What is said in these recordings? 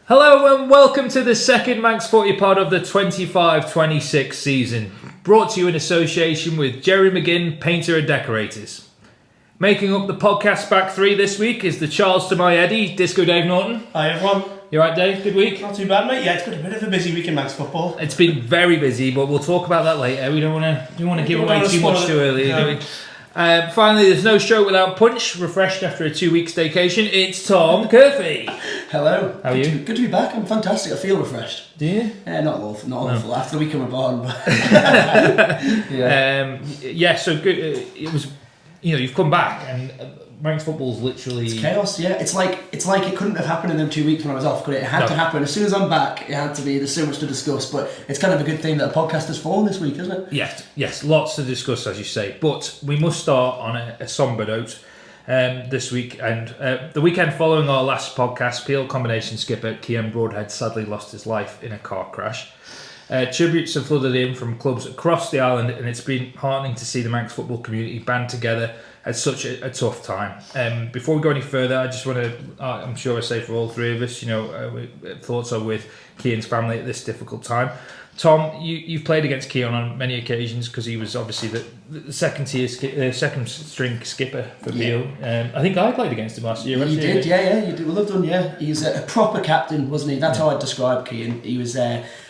Hello and welcome to the second Manx Footy pod of the 25-26 season, brought to you in association with Jerry McGinn, Painter and Decorators. Making up the podcast back three this week is the Charles to my Eddie, Disco Dave Norton. Hi everyone. You alright, Dave? Good week? Not too bad, mate. Yeah, it's been a bit of a busy week in Manx football. It's been very busy, but we'll talk about that later. We don't want to give away too much too early, do we? Finally, there's no show without punch. Refreshed after a 2-week staycation, it's Tom Curfey. Hello. How are you? Good to be back. I'm fantastic. I feel refreshed. Do you? Not awful. After the week I'm born. So good. It was, you've come back and Manx football's literally... It's chaos, yeah. It's like it couldn't have happened in them 2 weeks when I was off, could it? It had to happen. As soon as I'm back, it had to be. There's so much to discuss, but it's kind of a good thing that a podcast has fallen this week, isn't it? Yes, lots to discuss, as you say. But we must start on a sombre note this week. And the weekend following our last podcast, Peel combination skipper Kian Broadhead sadly lost his life in a car crash. Tributes have flooded in from clubs across the island, and it's been heartening to see the Manx football community band together at such a tough time. Before we go any further, I just want to, I'm sure I say for all three of us, thoughts are with Kian's family at this difficult time. Tom, you've played against Kian on many occasions because he was obviously the second string skipper for Peel. I think I played against him last year. You did, yeah, you did. Well, done, yeah. He's a proper captain, wasn't he? That's how I'd describe Kian. He was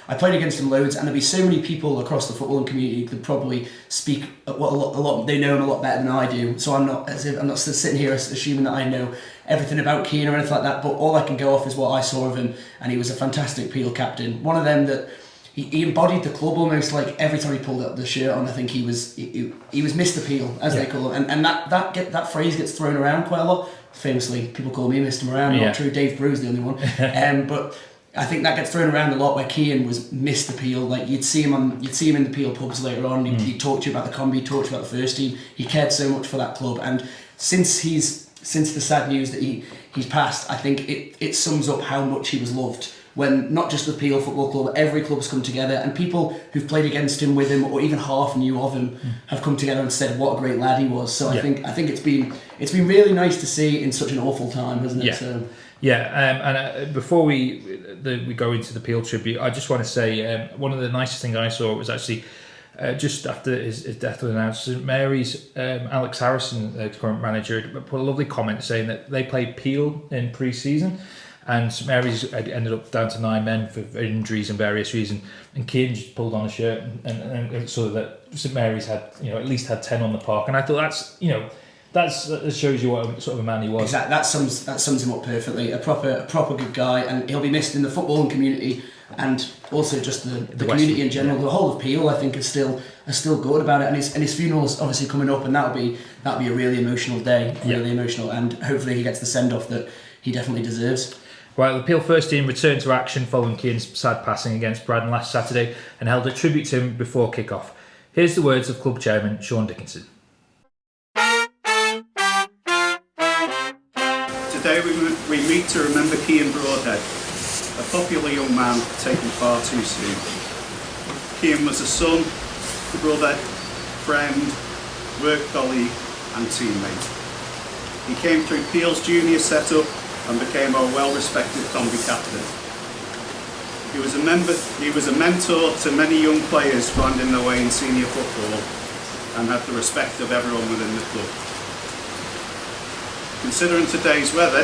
I played against him loads, and there'd be so many people across the footballing community who could probably speak a lot. They know him a lot better than I do. So I'm not sitting here assuming that I know everything about Kian or anything like that. But all I can go off is what I saw of him, and he was a fantastic Peel captain. One of them that he embodied the club almost. Like every time he pulled up the shirt on, I think he was Mr. Peel, as they call him, and that phrase gets thrown around quite a lot. Famously, people call me Mr. Moran. Not true. Dave Brew's the only one. But I think that gets thrown around a lot where Kian was Mr. Peel. Like you'd see him in the Peel pubs later on. He'd talk to you about the Combi, talk to you about the first team. He cared so much for that club, and since the sad news that he's passed, I think it sums up how much he was loved. When not just the Peel Football Club, every club's come together, and people who've played against him, with him, or even half knew of him, have come together and said what a great lad he was. So I think it's been really nice to see in such an awful time, hasn't it? Before we go into the Peel tribute, I just want to say one of the nicest things I saw was actually just after his death was announced, St Mary's Alex Harrison, the current manager, put a lovely comment saying that they played Peel in pre-season, and St Mary's ended up down to 9 men for injuries and various reasons, and Kian just pulled on a shirt and so that St Mary's had at least had 10 on the park, and I thought that shows you what sort of a man he was. Exactly, that sums him up perfectly. A proper good guy, and he'll be missed in the footballing community, and also just the community in general. The whole of Peel, I think, are still good about it, and his funeral's obviously coming up, and that'll be a really emotional day, really emotional, and hopefully he gets the send off that he definitely deserves. Well, the Peel first team returned to action following Kian's sad passing against Braddon last Saturday and held a tribute to him before kick-off. Here's the words of club chairman Sean Dickinson. Today we meet to remember Kian Broadhead, a popular young man taken far too soon. Kian was a son, brother, friend, work colleague and teammate. He came through Peel's junior setup and became our well-respected Combi captain. He was a mentor to many young players finding their way in senior football and had the respect of everyone within the club. Considering today's weather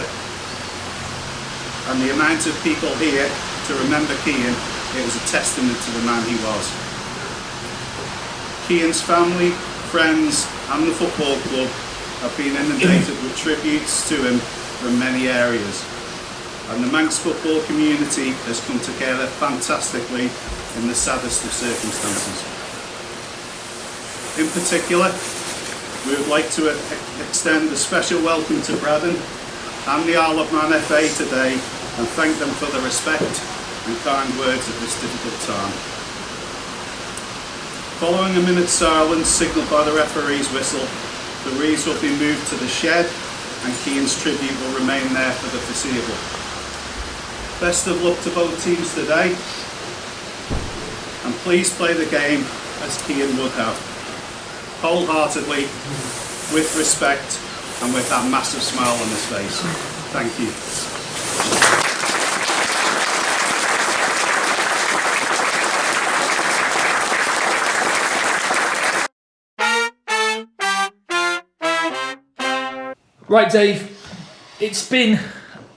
and the amount of people here to remember Kian, it was a testament to the man he was. Kian's family, friends and the football club have been inundated with tributes to him from many areas, and the Manx football community has come together fantastically in the saddest of circumstances. In particular, we would like to extend a special welcome to Braddon and the Isle of Man FA today and thank them for the respect and kind words at this difficult time. Following a minute's silence signalled by the referee's whistle, the wreaths will be moved to the shed and Kian's tribute will remain there for the foreseeable. Best of luck to both teams today, and please play the game as Kian would have, wholeheartedly, with respect and with that massive smile on his face. Thank you. Right, Dave. It's been,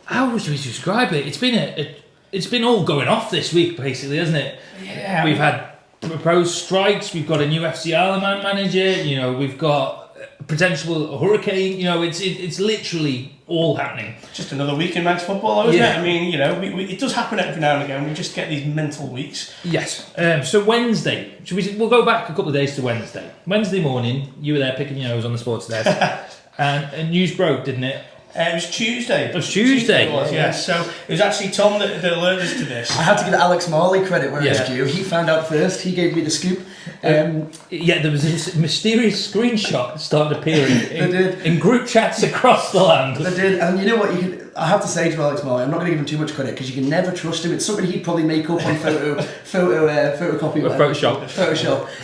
how would you describe it? It's been all going off this week, basically, hasn't it? Yeah. We've had proposed strikes. We've got a new FC Ireland manager. You know, we've got potential hurricane. You know, it's literally all happening. Just another week in Manx football, isn't Yeah. it? I mean, you know, it does happen every now and again. We just get these mental weeks. Yes. So Wednesday, we'll go back a couple of days to Wednesday. Wednesday morning, you were there picking your nose on the sports desk, and news broke, didn't it? It was Tuesday. It was Tuesday. It was, yeah. So it was actually Tom that alerted us to this. I have to give Alex Marley credit where Yeah. it's due. He found out first. He gave me the scoop. Yeah, there was this mysterious screenshot that started appearing did. in group chats across the land. They did, and you know what? I have to say to Alex Marley, I'm not going to give him too much credit because you can never trust him. It's something he'd probably make up on photocopy. Photoshop.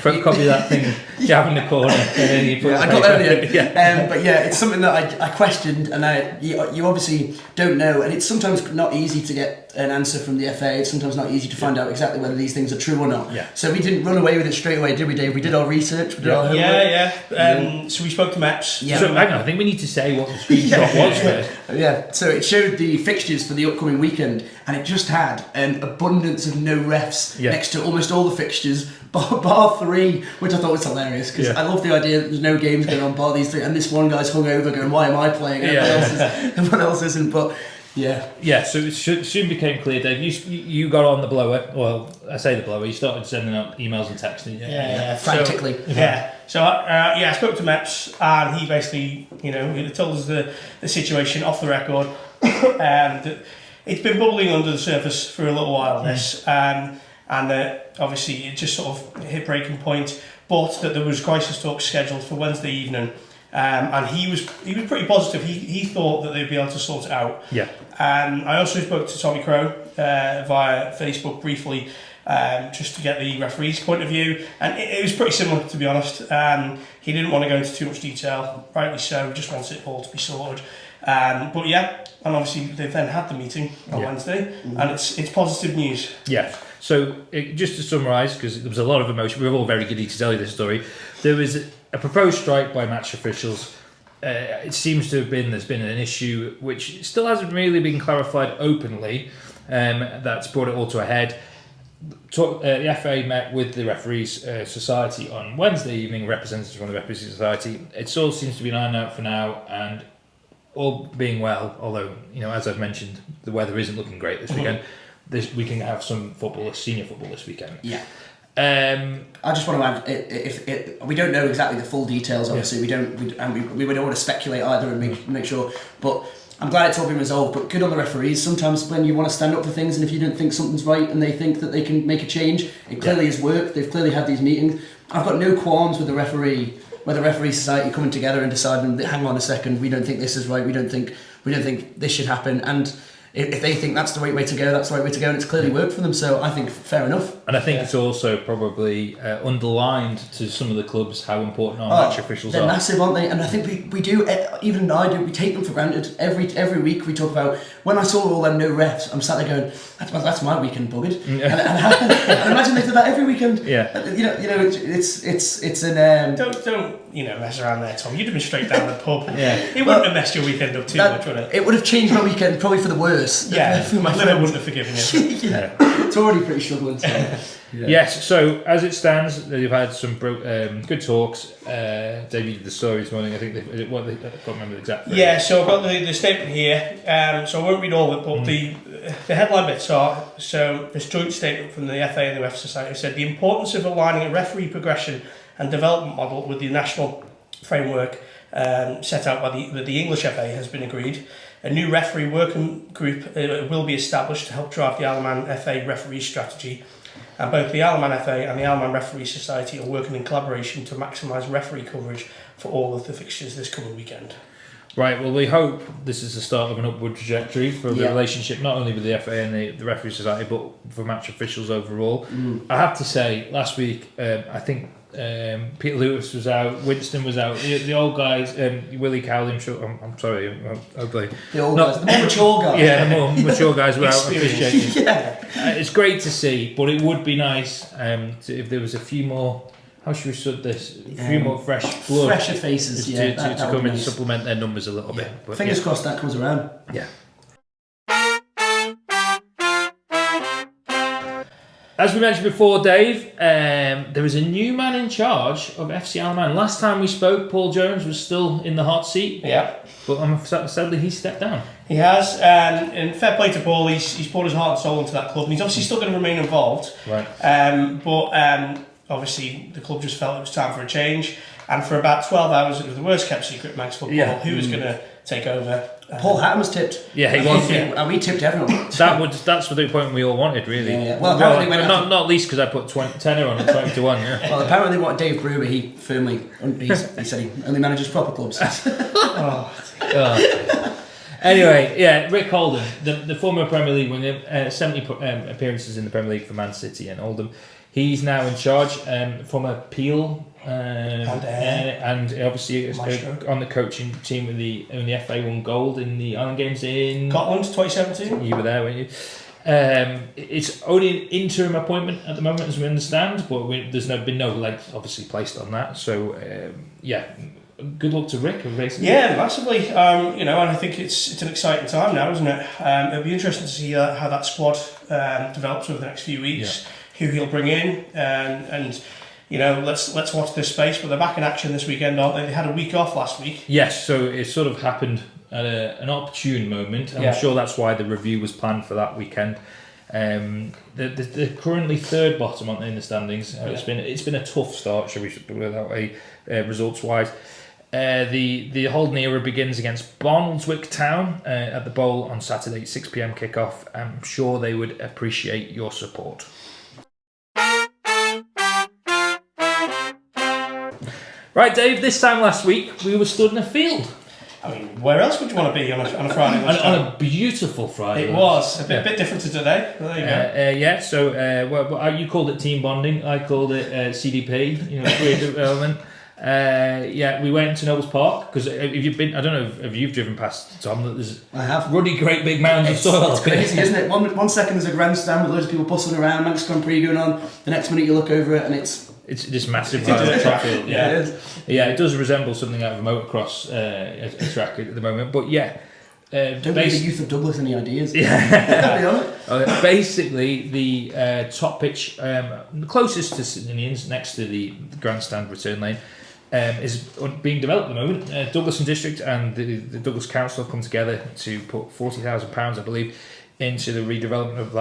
Photocopy that thing you have in the corner. And then you put Yeah, I got that in the end. Yeah. But yeah, it's something that I questioned, and you obviously don't know, and it's sometimes not easy to get an answer from the FA. It's sometimes not easy to find out exactly whether these things are true or not. Yeah. So we didn't run away with it straight away, did we, Dave? We did our research. We did our homework. Yeah. So we spoke to MEPS. Yeah. So hang on, I think we need to say what the screenshot was first. Yeah, so it showed the fixtures for the upcoming weekend, and it just had an abundance of no refs next to almost all the fixtures, bar 3, which I thought was hilarious because I love the idea that there's no games going on bar these 3, and this one guy's hungover going, "Why am I playing?" And everyone else isn't. But yeah. So it soon became clear, Dave. You got on the blower. Well, I say the blower. You started sending out emails and texts, didn't you? Yeah. Frantically. So I spoke to MEPS, and he basically, he told us the situation off the record, and it's been bubbling under the surface for a little while. This, and obviously it just sort of hit breaking point, but that there was crisis talks scheduled for Wednesday evening. And he was pretty positive. He thought that they'd be able to sort it out. Yeah. I also spoke to Tommy Crowe via Facebook briefly, just to get the referee's point of view, and it was pretty similar, to be honest. He didn't want to go into too much detail, rightly so. Just wants it all to be sorted. But yeah, and obviously they've then had the meeting on Wednesday, and it's positive news. Yeah. So just to summarise, because there was a lot of emotion, we were all very giddy to tell you this story. There was a proposed strike by match officials. It seems to have been there's been an issue which still hasn't really been clarified openly. That's brought it all to a head. The FA met with the Referees Society on Wednesday evening, representatives from the Referees Society. It all seems to be ironed out for now, and all being well, although, as I've mentioned, the weather isn't looking great this weekend. We can have some senior football this weekend. Yeah. I just want to add, if we don't know exactly the full details. Obviously, we don't want to speculate either and make sure. But I'm glad it's all been resolved. But good on the referees. Sometimes when you want to stand up for things, and if you don't think something's right, and they think that they can make a change, it clearly has worked. They've clearly had these meetings. I've got no qualms with the referee society coming together and deciding that, hang on a second, we don't think this is right. We don't think this should happen. And if they think that's the right way to go, that's the right way to go, and it's clearly worked for them. So I think fair enough. And I think it's also probably underlined to some of the clubs how important our match officials are. They're massive, aren't they? And I think we do, even I do, we take them for granted. Every week we talk about, when I saw all them no refs, I'm sat there going, that's my weekend buggered. And imagine they did that every weekend. Yeah. It's an... Don't mess around there, Tom. You'd have been straight down the pub. Yeah. It wouldn't have messed your weekend up too much, would it? It would have changed my weekend probably for the worse. Yeah, my liver wouldn't have forgiven you. It's already pretty struggling. So. Yes, so as it stands, they've had some good talks. Dave, you did the story this morning. I think I can't remember the exact phrase. Yeah, so I've got the statement here, so I won't read all of it, but the headline bits are, so this joint statement from the FA and the Ref Society said, the importance of aligning a referee progression and development model with the national framework set out by the English FA has been agreed. A new referee working group will be established to help drive the Isle of Man FA referee strategy. And both the Isle of Man FA and the Isle of Man Referee Society are working in collaboration to maximise referee coverage for all of the fixtures this coming weekend. Right, well, we hope this is the start of an upward trajectory for the relationship, not only with the FA and the Referee Society, but for match officials overall. I have to say, last week, I think Peter Lewis was out, Winston was out, the old guys, Willie Cowley, I'm sorry, hopefully. The old guys, the more mature guys. Yeah, the more mature guys were out officiating. Yeah. It's great to see, but it would be nice if there was a few more how should we sort this? A few more fresh blood. Fresher faces, to that come would in be and nice. supplement their numbers a little bit. But Fingers crossed that comes around. Yeah. As we mentioned before, Dave, there is a new man in charge of FC Alaman. Last time we spoke, Paul Jones was still in the hot seat. Yeah. But sadly, he stepped down. He has, and fair play to Paul, he's poured his heart and soul into that club, and he's obviously still going to remain involved. Right. But obviously the club just felt it was time for a change, and for about 12 hours it was the worst kept secret Manx Football, who was going to take over. Paul Hatton was tipped. Yeah, he was. And we tipped everyone. That's the point we all wanted, really. Yeah. Well, apparently not least because I put tenner on it, 20 to 1. Yeah. Well, apparently they want Dave Brewer. He said he only manages proper clubs. Anyway, yeah, Rick Holden, the former Premier League winger, 70 appearances in the Premier League for Man City and Oldham. He's now in charge from a Peel, and obviously on the coaching team with the FA won gold in the Island Games in Scotland 2017. You were there, weren't you? It's only an interim appointment at the moment, as we understand, but there's been no length obviously placed on that. So good luck to Rick, basically. Yeah, massively. And I think it's an exciting time now, isn't it? It'll be interesting to see how that squad develops over the next few weeks. Yeah. Who he'll bring in, and let's watch this space. But they're back in action this weekend, aren't they? They had a week off last week. Yes, so it sort of happened at an opportune moment, and I'm sure that's why the review was planned for that weekend. They're currently third bottom, aren't they, in the standings? It's been a tough start, shall we put it that way, results wise. The Holden era begins against Barnoldswick Town at the Bowl on Saturday, 6 p.m. kickoff. I'm sure they would appreciate your support. Right, Dave, this time last week we were stood in a field. I mean, where else would you want to be on a Friday lunchtime? On a beautiful Friday. It was a bit different to today. But there you go. So you called it team bonding. I called it CDP. Creative development. We went to Nobles Park because if you've been, I don't know if you've driven past Tom. There's I have. Ruddy, great big mounds of soil. It's crazy, isn't it? One second there's a grandstand with loads of people bustling around, Manx Grand Prix going on. The next minute you look over it and it's this massive track field. Yeah, it does resemble something out of a motocross a track at the moment. But don't give the youth of Douglas any ideas. Yeah. Basically, the top pitch closest to St Ninians, next to the grandstand return lane, is being developed at the moment. Douglas and District and the Douglas Council have come together to put £40,000, I believe, into the redevelopment of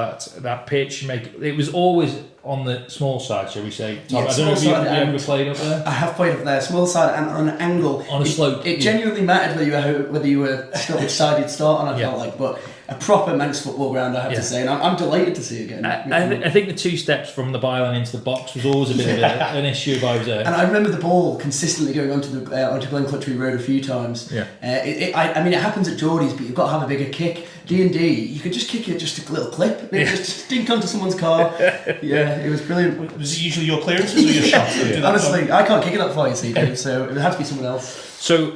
that pitch. It was always on the small side, shall we say? Tom, Yeah, I don't know if you ever played up there. I have played up there, small side and on an angle. On a slope. It genuinely mattered whether you were which side you'd start on. I felt like, but a proper Manx football ground, I have to say, and I'm delighted to see it again. I think the 2 steps from the byline into the box was always a bit of an issue if I was there. And I remember the ball consistently going onto Glenclutchery Road a few times. Yeah. It happens at Geordie's, but you've got to have a bigger kick. D&D, you could just kick it just a little clip, maybe just dink onto someone's car. Yeah, it was brilliant. Was it usually your clearances or your shots? Honestly, I can't kick it up for you, see, Dave, so it would have to be someone else. So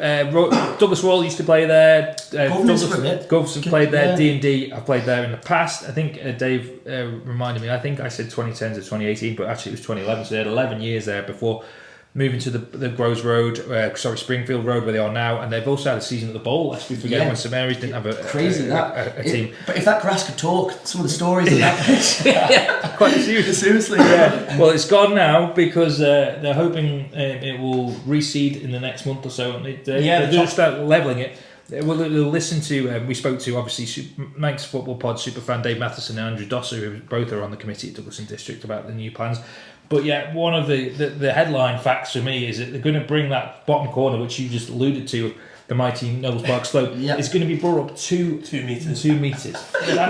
Douglas Royal used to play there. Govs have played there. D&D have played there in the past. I think Dave reminded me. I think I said 2010 to 2018, but actually it was 2011. So they had 11 years there before moving to the Groves Road, Springfield Road, where they are now, and they've also had a season at the Bowl. Lest we forget when St Mary's didn't have a team. But if that grass could talk, some of the stories of that pitch. Quite seriously. Yeah. Well, it's gone now because they're hoping it will reseed in the next month or so, and they'll just start levelling it. We'll listen to. We spoke to obviously Manx Football Pod superfan Dave Matheson and Andrew Dosser, who both are on the committee at Douglas and District, about the new plans. But one of the headline facts for me is that they're going to bring that bottom corner, which you just alluded to, the mighty Nobles Park slope, is going to be brought up 2 metres. 2 metres.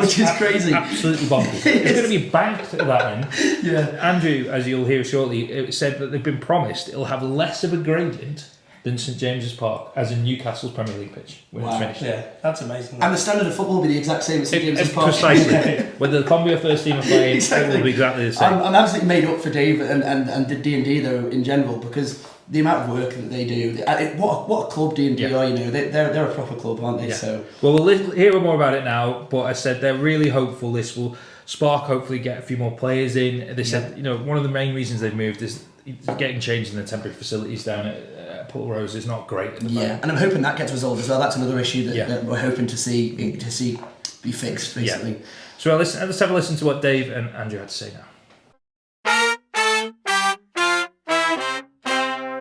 Which is crazy. Absolutely bonkers. It's going to be banked at that end. Yeah. Andrew, as you'll hear shortly, said that they've been promised it'll have less of a gradient than St James's Park as in Newcastle's Premier League pitch when it's finished. Yeah, that's amazing. And the standard of football will be the exact same as St James's Park. Precisely. Whether the Combi or first team are playing, it will be exactly the same. I'm absolutely made up for Dave and the D&D though in general, because the amount of work that they do. What a club D&D are, they're a proper club, aren't they? Yeah. So we'll hear more about it now, but I said they're really hopeful this will spark, hopefully get a few more players in. They said, one of the main reasons they've moved is, getting changed in the temporary facilities down at Pulrose is not great at the moment. And I'm hoping that gets resolved as well. That's another issue that we're hoping to see be fixed, basically. Yeah. So let's have a listen to what Dave and Andrew had to say now.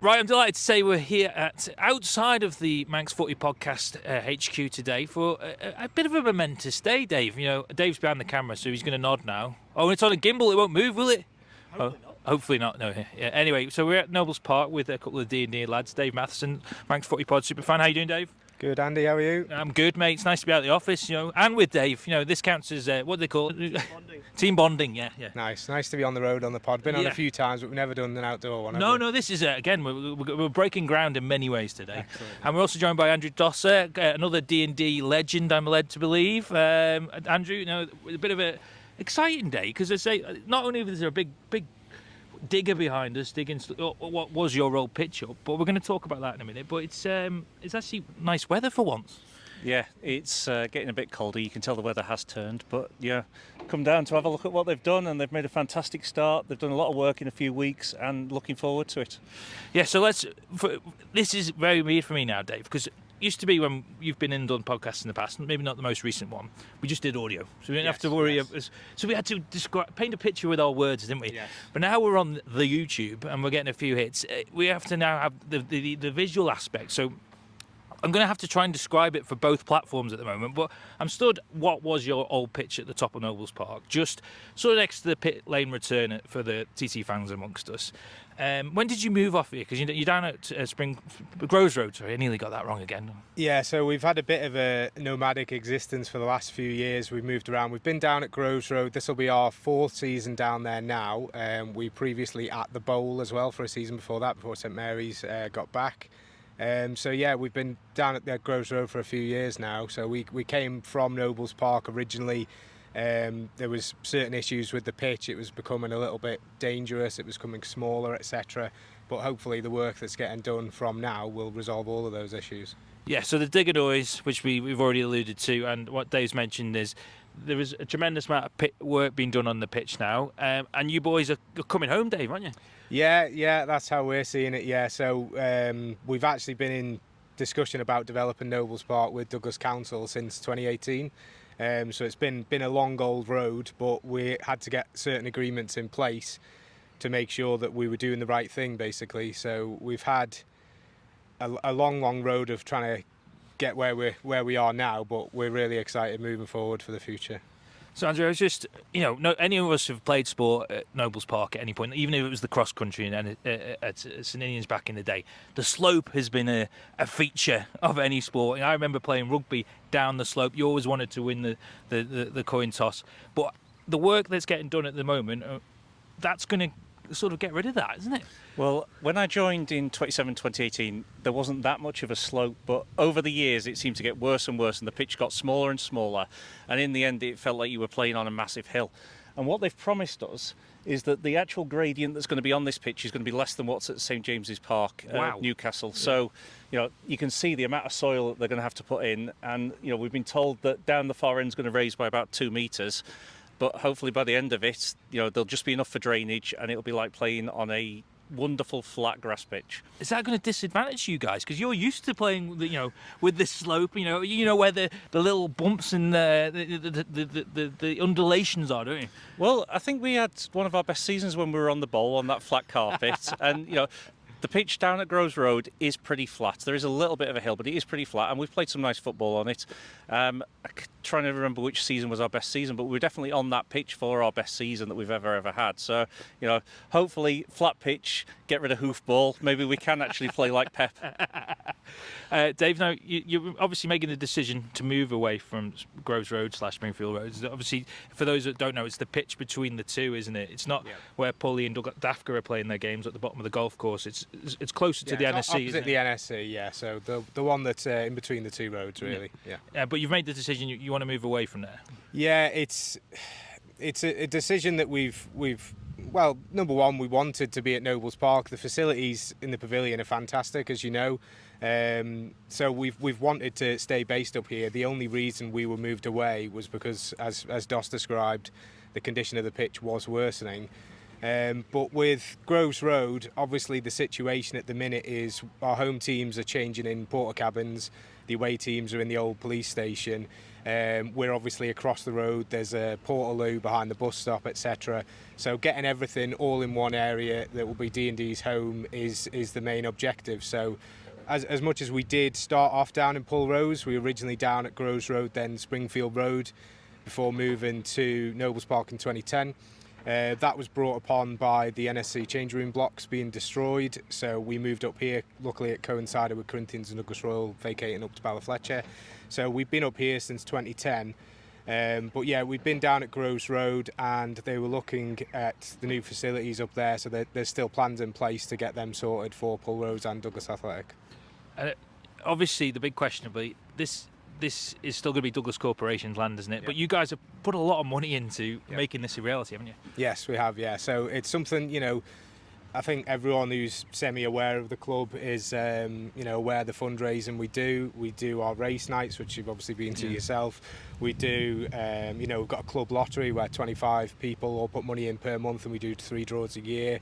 Right, I'm delighted to say we're here outside of the Manx Footy Podcast HQ today for a bit of a momentous day, Dave. You know, Dave's behind the camera, so he's going to nod now. Oh, it's on a gimbal, it won't move, will it? Hopefully not. No. Yeah. Anyway, so we're at Nobles Park with a couple of D&D lads. Dave Matheson, Manx Footy Pod Superfan. How you doing, Dave? Good, Andy. How are you? I'm good, mate. It's nice to be out of the office, you know, and with Dave. You know, this counts as what do they call it? Bonding. Team bonding. Yeah. Nice to be on the road on the pod. Been on a few times, but we've never done an outdoor one. No. This is again we're breaking ground in many ways today. Excellent. And we're also joined by Andrew Dosser, another D&D legend, I'm led to believe. Andrew, you know, a bit of a exciting day because I say not only is there a big digger behind us digging what was your old pitch up, but we're going to talk about that in a minute. But it's actually nice weather for once. Yeah, it's getting a bit colder. You can tell the weather has turned, but yeah, come down to have a look at what they've done, and they've made a fantastic start. They've done a lot of work in a few weeks, and looking forward to it. Yeah, so this is very weird for me now, Dave, because it used to be when you've been in and done podcasts in the past, maybe not the most recent one, we just did audio, so we didn't have to worry. So we had to paint a picture with our words, didn't we? Yes. But now we're on the YouTube and we're getting a few hits. We have to now have the visual aspect. So I'm going to have to try and describe it for both platforms at the moment, but I'm stood what was your old pitch at the top of Nobles Park, just sort of next to the pit lane return for the TT fans amongst us. When did you move off here? Because you're down at Groves Road, sorry, I nearly got that wrong again. Yeah, so we've had a bit of a nomadic existence for the last few years. We've moved around. We've been down at Groves Road. This will be our 4th season down there now. We previously at the Bowl as well for a season before that, before St Mary's got back. So yeah, we've been down at the Groves Road for a few years now. So we came from Nobles Park originally. There was certain issues with the pitch. It was becoming a little bit dangerous. It was becoming smaller, etc. But hopefully the work that's getting done from now will resolve all of those issues. Yeah, so the digger noise, which we've already alluded to, and what Dave's mentioned is there is a tremendous amount of work being done on the pitch now, and you boys are coming home, Dave, aren't you? Yeah, that's how we're seeing it. Yeah, so we've actually been in discussion about developing Nobles Park with Douglas Council since 2018. So it's been a long old road, but we had to get certain agreements in place to make sure that we were doing the right thing, basically. So we've had a long road of trying to get where we are now, but we're really excited moving forward for the future. So Andrew, I was just, any of us who've played sport at Nobles Park at any point, even if it was the cross country and at St Ninians back in the day, the slope has been a feature of any sport. I remember playing rugby down the slope. You always wanted to win the coin toss, but the work that's getting done at the moment, that's going to sort of get rid of that, isn't it? Well, when I joined in 2018, there wasn't that much of a slope, but over the years it seemed to get worse and worse, and the pitch got smaller and smaller, and in the end it felt like you were playing on a massive hill. And what they've promised us is that the actual gradient that's going to be on this pitch is going to be less than what's at St James's Park, Newcastle. So, you can see the amount of soil that they're going to have to put in, and we've been told that down the far end is going to raise by about 2 metres. But hopefully by the end of it, there'll just be enough for drainage, and it'll be like playing on a wonderful flat grass pitch. Is that going to disadvantage you guys? Because you're used to playing, with this slope. Where the little bumps and the undulations are, don't you? Well, I think we had one of our best seasons when we were on the bowl on that flat carpet, and the pitch down at Groves Road is pretty flat. There is a little bit of a hill, but it is pretty flat, and we've played some nice football on it. I'm trying to remember which season was our best season, but we were definitely on that pitch for our best season that we've ever had. So, hopefully flat pitch, get rid of hoofball. Maybe we can actually play like Pep. Dave, now you're obviously making the decision to move away from Groves Road / Springfield Road. Obviously, for those that don't know, it's the pitch between the two, isn't it? It's not where Pulley and Dafka are playing their games at the bottom of the golf course. It's closer to the NSC, opposite the NSC, yeah. So the one that's in between the two roads, really. Yeah. But you've made the decision you want to move away from there. Yeah, it's a decision that we've well, number one, we wanted to be at Nobles Park. The facilities in the pavilion are fantastic, as you know. So we've wanted to stay based up here. The only reason we were moved away was because, as Dos described, the condition of the pitch was worsening. But with Groves Road, obviously the situation at the minute is our home teams are changing in porter cabins, the away teams are in the old police station. We're obviously across the road, there's a portaloo behind the bus stop, etc. So getting everything all in one area that will be D&D's home is the main objective. So as much as we did start off down in Pulrose, we were originally down at Groves Road, then Springfield Road, before moving to Nobles Park in 2010. That was brought upon by the NSC change room blocks being destroyed, so we moved up here. Luckily it coincided with Corinthians and Douglas Royal vacating up to Ballyfletcher, so we've been up here since 2010. But yeah, we've been down at Groves Road and they were looking at the new facilities up there, so there's still plans in place to get them sorted for Pulrose and Douglas Athletic. Obviously the big question will be this is still going to be Douglas Corporation's land, isn't it? Yeah. But you guys have put a lot of money into making this a reality, haven't you? Yes, we have, yeah. So it's something, I think everyone who's semi-aware of the club is, aware of the fundraising we do. We do our race nights, which you've obviously been to yourself. We do, we've got a club lottery where 25 people all put money in per month, and we do 3 draws a year.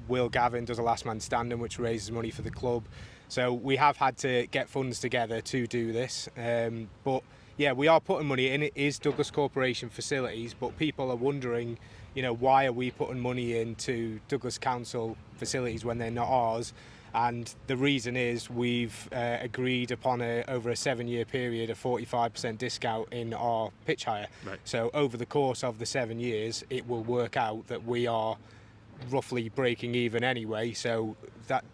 Will Gavin does a last man standing, which raises money for the club. So we have had to get funds together to do this. But yeah, we are putting money in. It is Douglas Corporation facilities, but people are wondering, why are we putting money into Douglas Council facilities when they're not ours? And the reason is we've agreed upon over a 7-year period a 45% discount in our pitch hire. Right. So over the course of the 7 years, it will work out that we are roughly breaking even anyway, so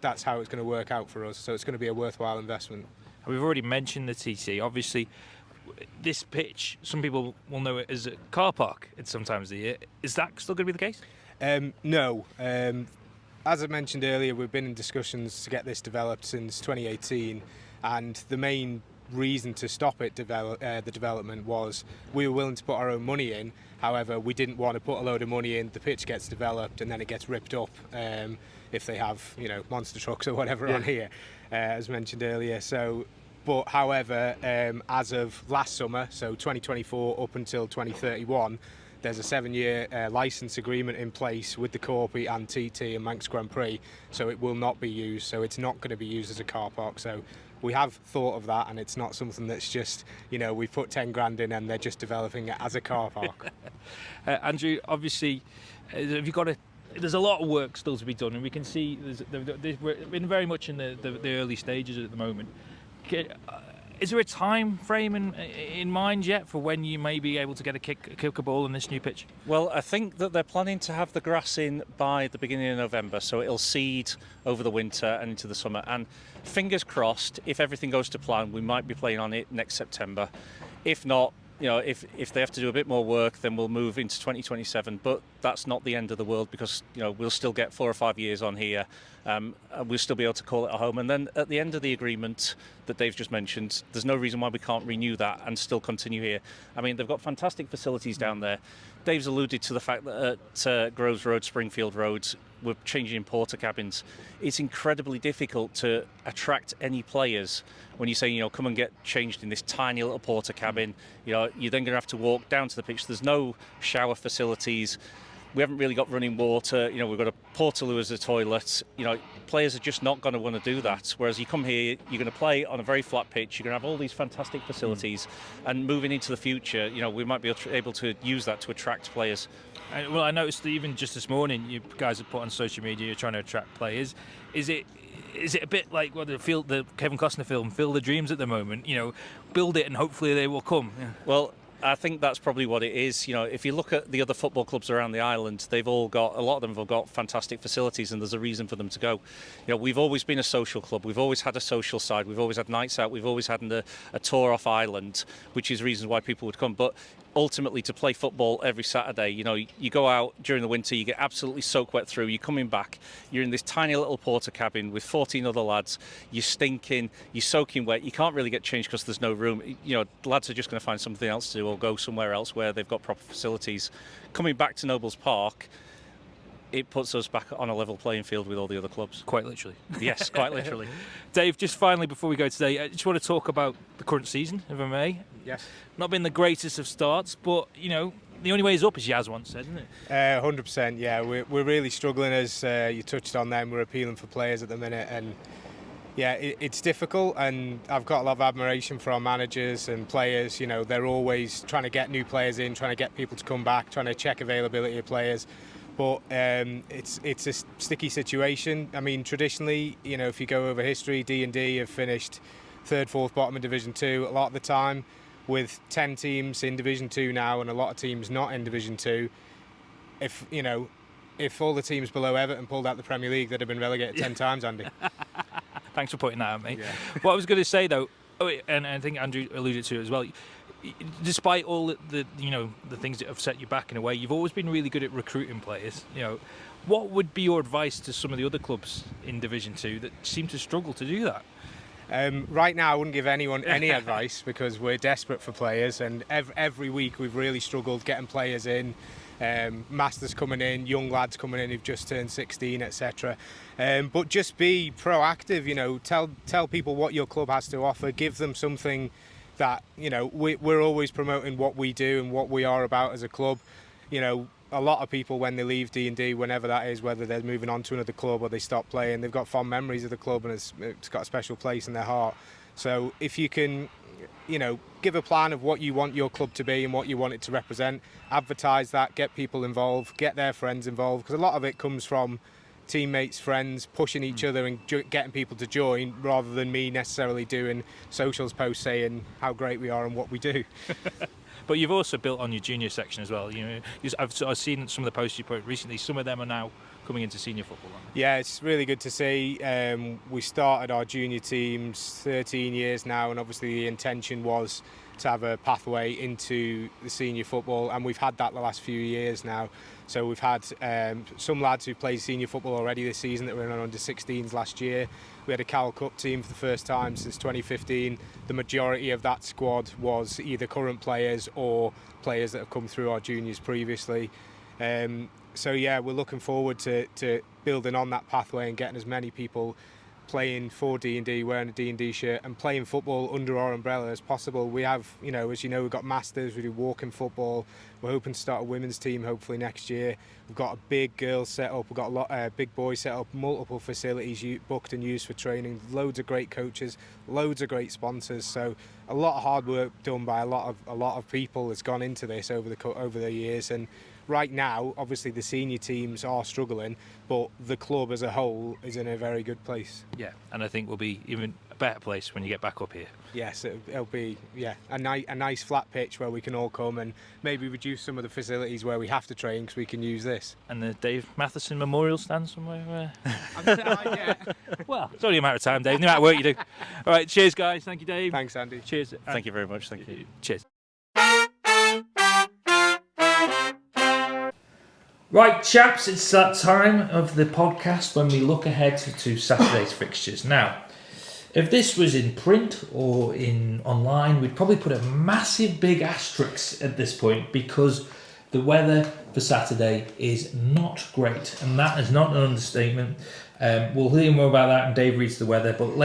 that's how it's going to work out for us. So it's going to be a worthwhile investment. We've already mentioned the TT. Obviously, this pitch, some people will know it as a car park at some times of the year. Is that still going to be the case? No. As I mentioned earlier, we've been in discussions to get this developed since 2018, and the main reason to stop it the development was we were willing to put our own money in. However, we didn't want to put a load of money in, the pitch gets developed and then it gets ripped up if they have monster trucks or whatever on here, as mentioned earlier. So however, as of last summer, so 2024 up until 2031, there's a 7-year licence agreement in place with the Corpy and TT and Manx Grand Prix, so it will not be used. So it's not going to be used as a car park. So we have thought of that, and it's not something that's just, we put 10 grand in and they're just developing it as a car park. Andrew, obviously, have you got there's a lot of work still to be done, and we can see we're very much in the early stages at the moment. Is there a time frame in mind yet for when you may be able to get a kick a ball in this new pitch? Well, I think that they're planning to have the grass in by the beginning of November, so it'll seed over the winter and into the summer. And fingers crossed, if everything goes to plan, we might be playing on it next September. If not, if they have to do a bit more work, then we'll move into 2027. But that's not the end of the world, because we'll still get 4 or 5 years on here. We'll still be able to call it a home. And then at the end of the agreement that Dave's just mentioned, there's no reason why we can't renew that and still continue here. I mean, they've got fantastic facilities down there. Dave's alluded to the fact that at Groves Road, Springfield Road, we're changing in porter cabins. It's incredibly difficult to attract any players when you say, come and get changed in this tiny little porter cabin. You're then going to have to walk down to the pitch. There's no shower facilities. We haven't really got running water. We've got a portaloo as a toilet. Players are just not going to want to do that. Whereas you come here, you're going to play on a very flat pitch. You're going to have all these fantastic facilities. And moving into the future, we might be able to use that to attract players. Well, I noticed that even just this morning, you guys have put on social media, you're trying to attract players. Is it a bit like the Kevin Costner film, Field of Dreams at the moment? Build it and hopefully they will come. Yeah. Well, I think that's probably what it is. If you look at the other football clubs around the island, a lot of them have got fantastic facilities, and there's a reason for them to go. We've always been a social club. We've always had a social side. We've always had nights out. We've always had a tour off island, which is reasons why people would come. But ultimately, to play football every Saturday, you go out during the winter, you get absolutely soaked wet through, you're coming back, you're in this tiny little porter cabin with 14 other lads, you're stinking, you're soaking wet, you can't really get changed because there's no room. Lads are just going to find something else to do or go somewhere else where they've got proper facilities. Coming back to Nobles Park, it puts us back on a level playing field with all the other clubs. Quite literally. Yes, quite literally. Dave, just finally before we go today, I just want to talk about the current season, if I may. Yes. Not been the greatest of starts, but, the only way is up, as Yaz once said, isn't it? 100%, yeah. We're really struggling, as you touched on then. We're appealing for players at the minute, and yeah, it's difficult, and I've got a lot of admiration for our managers and players. You know, they're always trying to get new players in, trying to get people to come back, trying to check availability of players. But it's a sticky situation. I mean, traditionally, you know, if you go over history, D&D have finished 3rd, 4th bottom of Division 2 a lot of the time, with 10 teams in Division 2 now and a lot of teams not in Division 2. If all the teams below Everton pulled out the Premier League, they'd have been relegated 10 times, Andy. Thanks for pointing that out, mate. Yeah. What I was going to say, though, and I think Andrew alluded to it as well, despite all the things that have set you back in a way, you've always been really good at recruiting players. You know, what would be your advice to some of the other clubs in Division 2 that seem to struggle to do that? Right now, I wouldn't give anyone any advice, because we're desperate for players, and every week we've really struggled getting players in. Masters coming in, young lads coming in who've just turned 16, etc. But just be proactive. You know, tell people what your club has to offer. Give them something that, you know, we're always promoting what we do and what we are about as a club. You know, a lot of people, when they leave D&D, whenever that is, whether they're moving on to another club or they stop playing, they've got fond memories of the club, and it's got a special place in their heart. So if you can, you know, give a plan of what you want your club to be and what you want it to represent, advertise that, get people involved, get their friends involved, because a lot of it comes from teammates, friends, pushing each other and getting people to join, rather than me necessarily doing socials posts saying how great we are and what we do. But you've also built on your junior section as well. You know, I've seen some of the posts you put recently. Some of them are now coming into senior football. Yeah, it's really good to see. We started our junior teams 13 years now, and obviously the intention was to have a pathway into the senior football, and we've had that the last few years now. So we've had some lads who played senior football already this season that were in under 16s last year. We had a Cal Cup team for the first time since 2015. The majority of that squad was either current players or players that have come through our juniors previously. So yeah, we're looking forward to building on that pathway and getting as many people playing for D&D, wearing a D&D shirt and playing football under our umbrella as possible. We have, you know, as you know, we've got Masters, we do walking football. We're hoping to start a women's team hopefully next year. We've got a big girls set up, we've got a lot big boys set up, multiple facilities booked and used for training, loads of great coaches, loads of great sponsors. So a lot of hard work done by a lot of people has gone into this over the years. And right now, obviously the senior teams are struggling, but the club as a whole is in a very good place. Yeah, and I think we'll be even a better place when you get back up here. Yes, it'll be a nice flat pitch where we can all come, and maybe reduce some of the facilities where we have to train, because we can use this. And the Dave Matheson Memorial stand somewhere. Yeah. Well, it's only a matter of time, Dave. No matter what you do. All right, cheers, guys. Thank you, Dave. Thanks, Andy. Cheers. Thank you very much. Thank you. Cheers. Right, chaps, it's that time of the podcast when we look ahead to Saturday's fixtures. Now, if this was in print or in online, we'd probably put a massive big asterisk at this point, because the weather for Saturday is not great, and that is not an understatement. We'll hear more about that, and Dave reads the weather, but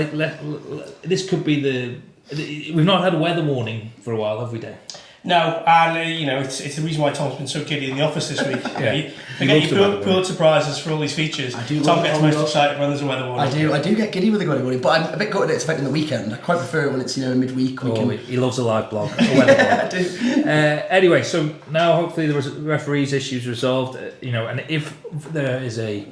this could be we've not had a weather warning for a while, have we, Dave? No, and you know, it's the reason why Tom's been so giddy in the office this week. Yeah. You forget your Pulitzer prizes for all these features. Tom gets most excited when there's a weather warning. I do get giddy with the weather warning, but I'm a bit gutted it's affecting the weekend. I quite prefer it when it's, you know, midweek. He loves a live blog, a weather blog. I do. Anyway, so now hopefully the referees' issues resolved. You know, and if there is a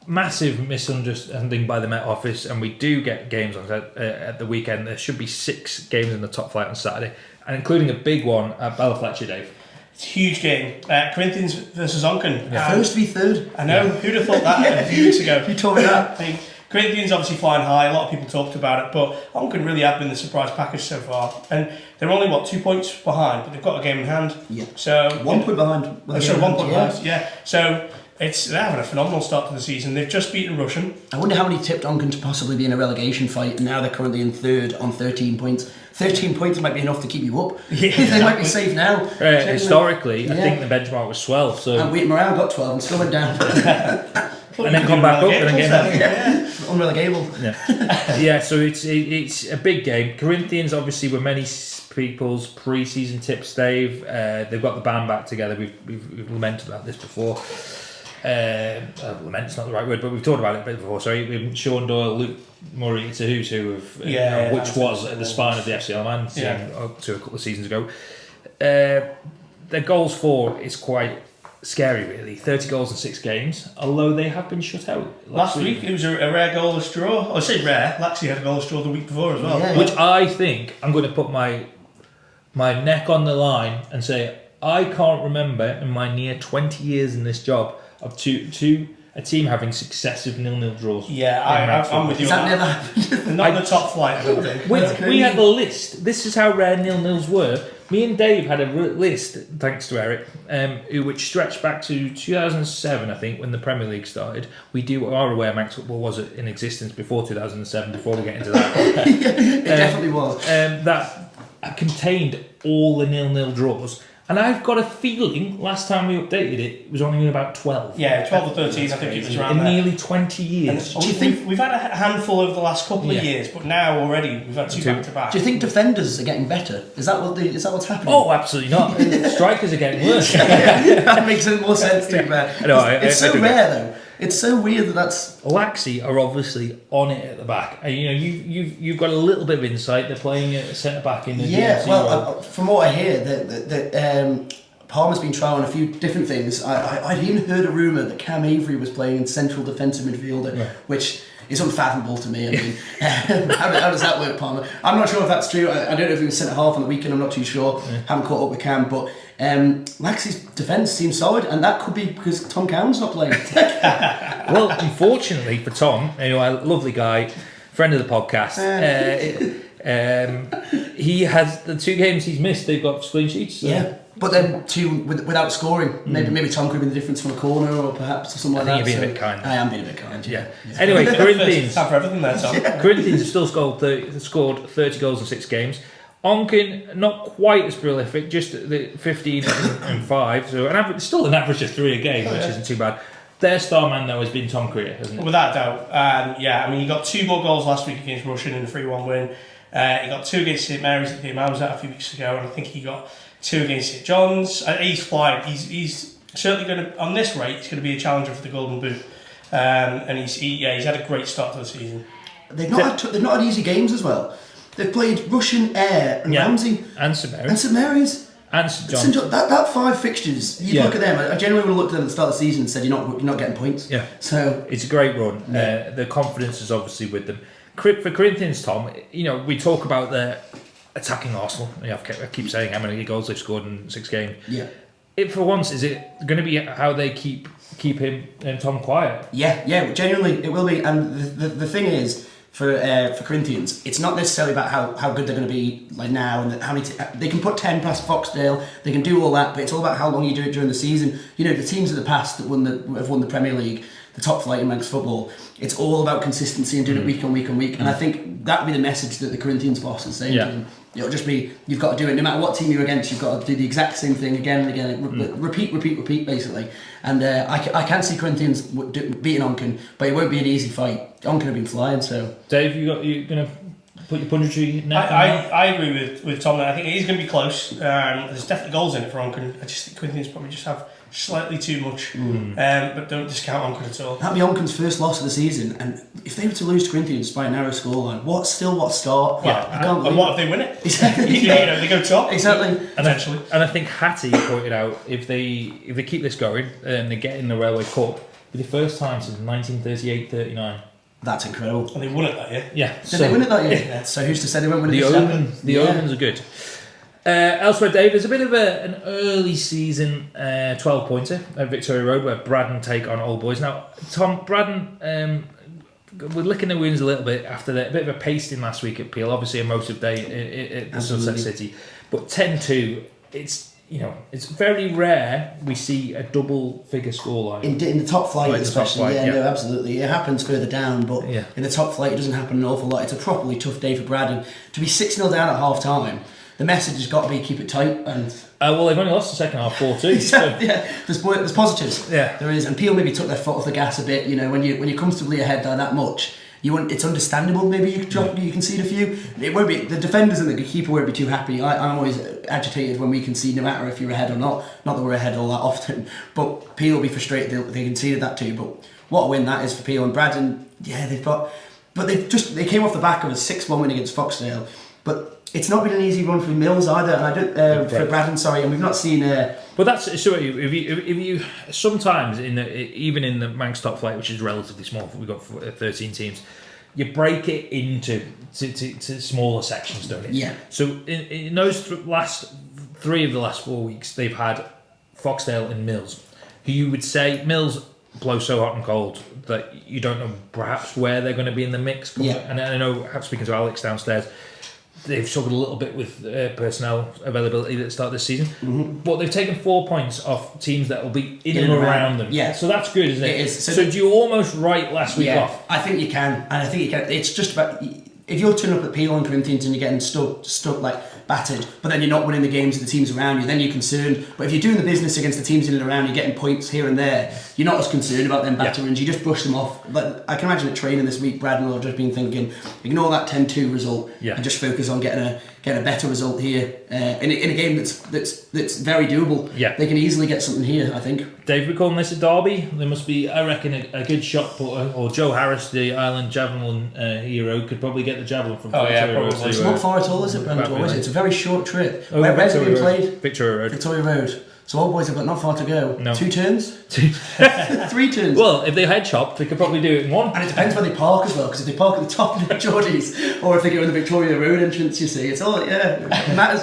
massive misunderstanding by the Met Office, and we do get games on at the weekend, there should be 6 games in the top flight on Saturday, and including a big one at Ballafletcher, Dave. It's a huge game. Corinthians versus Onken. Yeah. First v third. I know. Who'd have thought that a few weeks ago? You told me that. I think Corinthians obviously flying high. A lot of people talked about it, but Onken really have been the surprise package so far. And they're only 2 points behind, but they've got a game in hand. Yeah. So 1 point behind. 1 point behind. Yeah. So they're having a phenomenal start to the season. They've just beaten Russian. I wonder how many tipped Onken to possibly be in a relegation fight, and now they're currently in third on 13 points. 13 points might be enough to keep you up. Yeah, they might be safe now. Historically, I think the benchmark was 12. So and Wheaton Morale got 12 and still went down. and then come back up and again. Unrelegable. Yeah. So it's a big game. Corinthians obviously were many people's pre-season tips, Dave. They've got the band back together. We've lamented about this before. Lament's not the right word, but we've talked about it a bit before. Sorry, Sean Doyle, Luke Murray, it's a who's who of which was at the spine of the FCL man team up to a couple of seasons ago. Their goals for is quite scary, really. 30 goals in 6 games, although they have been shut out. Last week it was a rare goalless draw. I say rare, Laxey had a goalless draw the week before as well. Yeah. Which I think I'm going to put my neck on the line and say I can't remember in my near 20 years in this job of a team having successive 0-0 draws. Yeah, I'm with you. Has that never happened? Not the top flight, I don't think. We had a list. This is how rare 0-0s were. Me and Dave had a list, thanks to Eric, which stretched back to 2007, I think, when the Premier League started. We are aware Manx Football was in existence before 2007, before we get into that. It definitely was. That contained all the 0-0 draws. And I've got a feeling, last time we updated it, it was only about 12. Yeah, 12 or 13, I think it was around in there. nearly 20 years. Do you think we've had a handful over the last couple of years, but now already we've had 2 back to back. Do you think defenders are getting better? Is that what's happening? Oh, absolutely not. Strikers are getting worse. That makes more sense to me, man. It's so rare though. It's so weird that's. Laxey are obviously on it at the back. And, you've got a little bit of insight. They're playing a centre back in the DMC role. From what I hear, that Palmer's been trying a few different things. I'd even heard a rumour that Cam Avery was playing in central defensive midfielder, which is unfathomable to me. I mean, how does that work, Palmer? I'm not sure if that's true. I don't know if he was centre half on the weekend. I'm not too sure. Haven't caught up with Cam, but Laxey's defence seems solid, and that could be because Tom Cowan's not playing. Well, unfortunately for Tom, lovely guy, friend of the podcast. He has the 2 games he's missed. They've got clean sheets. So. Yeah, but then 2 without scoring. Maybe Tom could have been the difference from a corner or perhaps something like that. I think you're being a bit kind. I am being a bit kind. Yeah. Anyway, Corinthians. Time for everything there, Tom. Corinthians have still scored 30 goals in 6 games. Onken, not quite as prolific, just the 15 and 5. So still an average of 3 a game, which isn't too bad. Their star man, though, has been Tom Creer, hasn't it? Without doubt. He got 2 more goals last week against Russian in a 3-1 win. He got 2 against St Mary's at the game I was at a few weeks ago, and I think he got 2 against St John's. He's flying. He's certainly going to, on this rate, he's going to be a challenger for the Golden Boot. And he's had a great start to the season. They've not had easy games as well. They've played Russian, Ayr, and Ramsey, and St Mary's, and St Mary's, and St John's. That 5 fixtures. You look at them. I generally would have looked at them at the start of the season and said you're not getting points. Yeah. So it's a great run. The confidence is obviously with them. For Corinthians, Tom, we talk about their attacking Arsenal. I keep saying how many goals they've scored in 6 games. Yeah. For once, is it going to be how they keep him and Tom quiet? Yeah. Genuinely, it will be. And the thing is, for Corinthians, it's not necessarily about how good they're going to be like now and how many they can put 10 past Foxdale. They can do all that, but it's all about how long you do it during the season. The teams of the past that have won the Premier League, the top flight in Manx football. It's all about consistency and doing it week on week on week. And I think that'd be the message that the Corinthians boss is saying to them. It'll just be, you've got to do it no matter what team you're against. You've got to do the exact same thing again and again. Repeat, basically. And I can see Corinthians beating Onken, but it won't be an easy fight. Onken have been flying, so. Dave, you're going to put your punditry neck I agree with Tom there. I think it is going to be close. There's definitely goals in it for Onken. I just think Corinthians probably just have slightly too much, but don't discount Onken at all. That'd be Onken's first loss of the season, and if they were to lose to Corinthians by a narrow scoreline, what start? And what if they win it? Exactly. They go top. Exactly. Potentially. And I think Hattie pointed out if they keep this going and they get in the Railway Cup, it'll be the first time since 1938-39. That's incredible. And they won it that year. Yeah. Did they win it that year? Yeah. So who's to say they won't win it this year? The Omens are good. Elsewhere, Dave, there's a bit of an early season 12-pointer at Victoria Road where Braddon take on Old Boys. Now, Tom, Braddon we're licking their wounds a little bit after a bit of a pasting last week at Peel. Obviously, a motive day at the Sunset City, but 10-2. It's very rare we see a double-figure scoreline in the top flight, especially. No, absolutely. It happens further down, but in the top flight, it doesn't happen an awful lot. It's a properly tough day for Braddon to be 6-0 down at half time. The message has got to be keep it tight and. Well, they've only lost the second half 4-2. Yeah, there's positives. Yeah, there is, and Peel maybe took their foot off the gas a bit. When you comfortably ahead by that much, It's understandable. Maybe you concede a few. It won't be the defenders and the keeper won't be too happy. I'm always agitated when we concede, no matter if you're ahead or not. Not that we're ahead all that often, but Peel will be frustrated. They conceded that too. But what a win that is for Peel and Braddon. Yeah, they came off the back of a 6-1 win against Foxdale, but it's not been an easy run for Mills either, and I don't for Braddon. Sorry, and we've not seen. But that's so. If you sometimes even in the Manx top flight, which is relatively small, we've got 13 teams. You break it into to smaller sections, don't you? Yeah. So in those last 3 of the last 4 weeks, they've had Foxdale and Mills, who you would say Mills blow so hot and cold that you don't know perhaps where they're going to be in the mix. Yeah. And I know, speaking to Alex downstairs, they've struggled a little bit with personnel availability at the start of this season. Mm-hmm. But they've taken 4 points off teams that will be in and around them. Yeah. So that's good, isn't it? It is. So do you almost write last week off? I think you can. And I think you can. It's just about... If you're turning up at Peel and Corinthians and you're getting stuck like battered, but then you're not winning the games of the teams around you, then you're concerned. But if you're doing the business against the teams in and around, you're getting points here and there, you're not as concerned about them batterings. You just brush them off. But I can imagine at training this week, Braddon will have just been thinking, ignore that 10-2 result and just focus on getting a better result here in a game that's very doable. Yeah. They can easily get something here, I think. Dave, we're calling this a derby. There must be, I reckon, a good shot putter, or Joe Harris, the Island javelin hero, could probably get the javelin from Victoria Road. It's not far at all, is it, Brandon? It's a very short trip. Where's it being played? Victoria Road. Victoria Road. So old boys have got not far to go. No. 2 turns? 3 turns. Well, if they head chop, they could probably do it in 1. And it depends where they park as well, because if they park at the top of the Geordies, or if they go in the Victoria Road entrance, you see, it's all, it matters.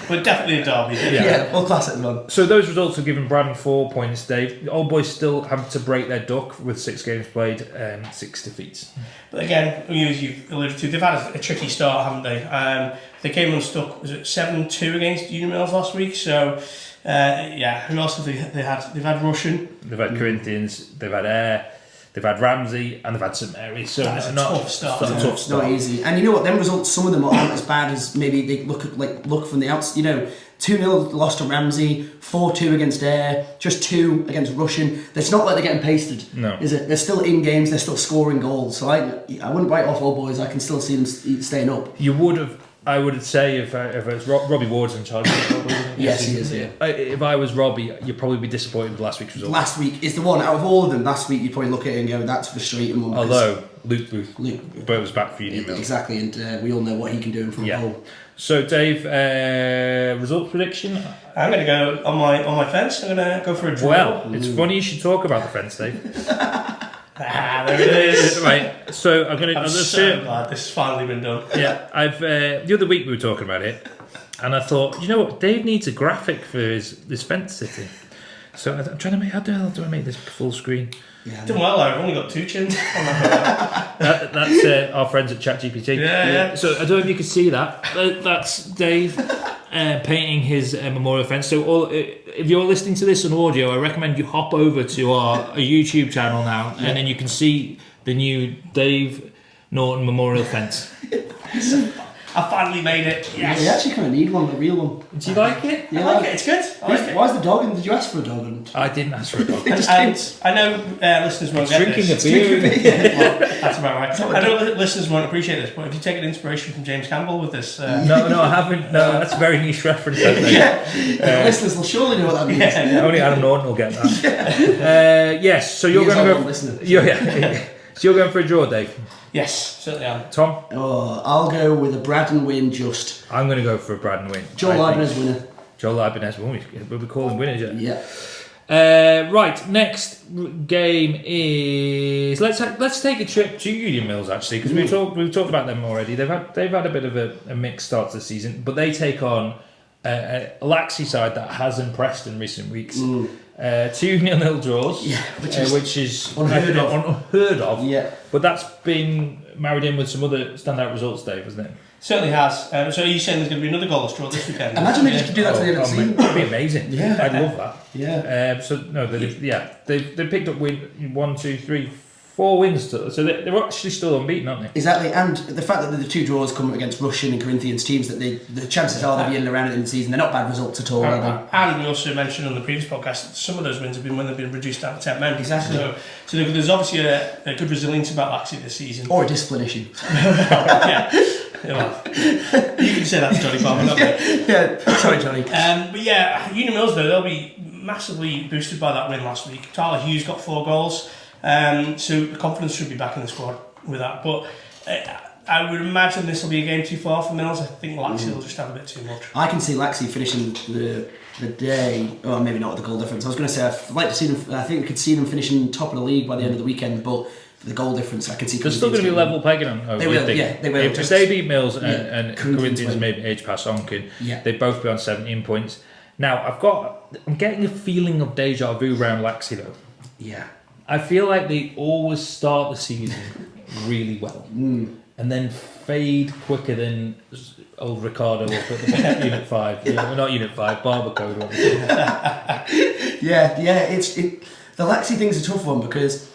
But definitely a derby. Yeah, we'll class it as one. So those results have given Braddon 4 points, Dave. The old boys still have to break their duck with 6 games played and 6 defeats. But again, as you've alluded to, they've had a tricky start, haven't they? They came unstuck, was it 7-2 against Union Mills last week? So, who else have they had? They've had Russian. They've had Corinthians, they've had Ayr, they've had Ramsey, and they've had St Mary's. So that's a tough start. It's not easy. And you know what? Them results, some of them aren't as bad as maybe they look from the outside. 2-0 lost to Ramsey, 4-2 against Ayr, just 2 against Russian. It's not like they're getting pasted, no. Is it? They're still in games, they're still scoring goals. So I wouldn't write off old boys. I can still see them staying up. You would have, I would say, if it's Robbie Ward's in charge. Yes, he is, yeah. If I was Robbie, you'd probably be disappointed with last week's result. Last week is the one, out of all of them, last week you'd probably look at it and go, that's a frustrating one. Although, Luke was back for Union Mills. Exactly, and we all know what he can do in front of goal. So, Dave, results prediction? I'm going to go on my fence. I'm going to go for a draw. Well, it's funny you should talk about the fence, Dave. There it is. Right, so I'm I'm so glad this has finally been done. Yeah, the other week we were talking about it, and I thought, you know what, Dave needs a graphic for this fence sitting. So I'm trying to make, how do I make this full screen? Yeah, done well, I've only got 2 chins. That's our friends at ChatGPT. Yeah. So I don't know if you can see that. That's Dave painting his memorial fence. So if you're listening to this on audio, I recommend you hop over to our YouTube channel now, and then you can see the new Dave Norton memorial fence. I finally made it. Yes. You actually kind of need one, a real one. Do you like it? Yeah, I like it. It's good. I like it. Why's the dog? And did you ask for a dog? I didn't ask for a dog. I know listeners won't get Drinking this. a beer. Well, that's about right. I know listeners won't appreciate this, but if you take an inspiration from James Campbell with this... No, I haven't. No, that's a very niche reference. Listeners will surely know what that means. Yeah. Only Adam Norton will get that. Yes, so you're going to go... So you're going for a draw, Dave? Yes, certainly am. Tom? Oh, I'll go with a Braddon win just. I'm going to go for a Braddon win. Joel Ibanez winner. Joel Ibanez, we'll be calling winners yet. Yeah. Right, next game is let's take a trip to Union Mills actually, because we've talked about them already. They've had a bit of a mixed start to the season, but they take on a Laxey side that has impressed in recent weeks. 2-0 draws, which is unheard of. Yeah, but that's been married in with some other standout results, Dave, hasn't it? Certainly has. So are you saying there's going to be another goalless draw this weekend? Imagine they just could do that to the end of the season. That'd be amazing. Yeah, I'd love that. Yeah. They picked up win 1, 2, 3, 4 wins, so they're actually still unbeaten, aren't they? Exactly, and the fact that the 2 draws come against Russian and Corinthians teams, that the chances are they'll be in and around it in the season. They're not bad results at all, are they? And we also mentioned on the previous podcast, some of those wins have been when they've been reduced down to 10 men. Exactly. So there's obviously a good resilience about Laxey this season. Or a discipline issue. Yeah. Well, you can say that to Johnny Palmer, not me. Yeah, sorry, Johnny. But yeah, Uni Mills though, they'll be massively boosted by that win last week. Tyler Hughes got 4 goals, so the confidence should be back in the squad with that. But I would imagine this will be a game too far for Mills. I think Laxey will just have a bit too much. I can see Laxey finishing the day, well, maybe not with the goal difference. I was going to say I'd like to see them. I think we could see them finishing top of the league by the end of the weekend, but the goal difference I could see. They're still going to be level pegging on. They will, yeah, they will. If they beat Mills and Corinthians maybe age past Onken, they'd both be on 17 points. Now I'm getting a feeling of deja vu around Laxey though. Yeah. I feel like they always start the season really well and then fade quicker than old Ricardo up at the Unit 5. Not Unit 5, Barber Code. The Laxey thing's a tough one because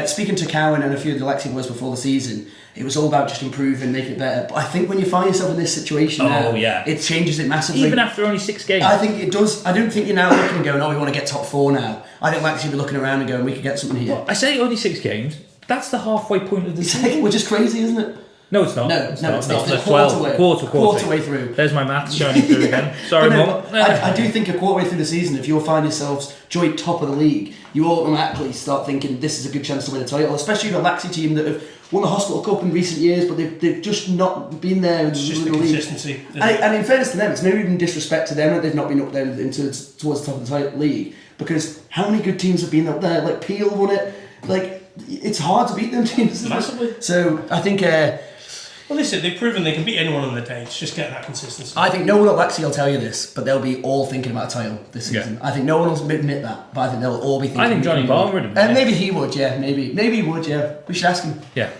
speaking to Cowan and a few of the Laxey boys before the season, it was all about just improving, making it better. But I think when you find yourself in this situation it changes it massively. Even after only 6 games. I think it does. I don't think you're now looking and going, we want to get top 4 now. I think Laxey will be looking around and going, we could get something here. Well, I say only 6 games. That's the halfway point of the season. Which is crazy, isn't it? No, it's not. No, it's not. That's Quarter way through. There's my maths shining through again. Sorry, Mum. I do think a quarter way through the season, if you'll find yourselves joint top of the league, you automatically start thinking this is a good chance to win a title, especially with a Laxey team that have won the Hospital Cup in recent years, but they've just not been there. It's just the consistency. And in fairness to them, it's maybe even disrespect to them that they've not been up there towards the top of the league, because how many good teams have been up there? Like Peel won it. Like, it's hard to beat them teams. Massively. So I think... well, listen, they've proven they can beat anyone on the day. It's just getting that consistency. I think no one at Laxey will tell you this, but they'll be all thinking about a title this season. I think no one will admit that, but I think they'll all be thinking... I think Johnny Palmer would admit maybe he would, yeah. Maybe he would, yeah. We should ask him. Yeah.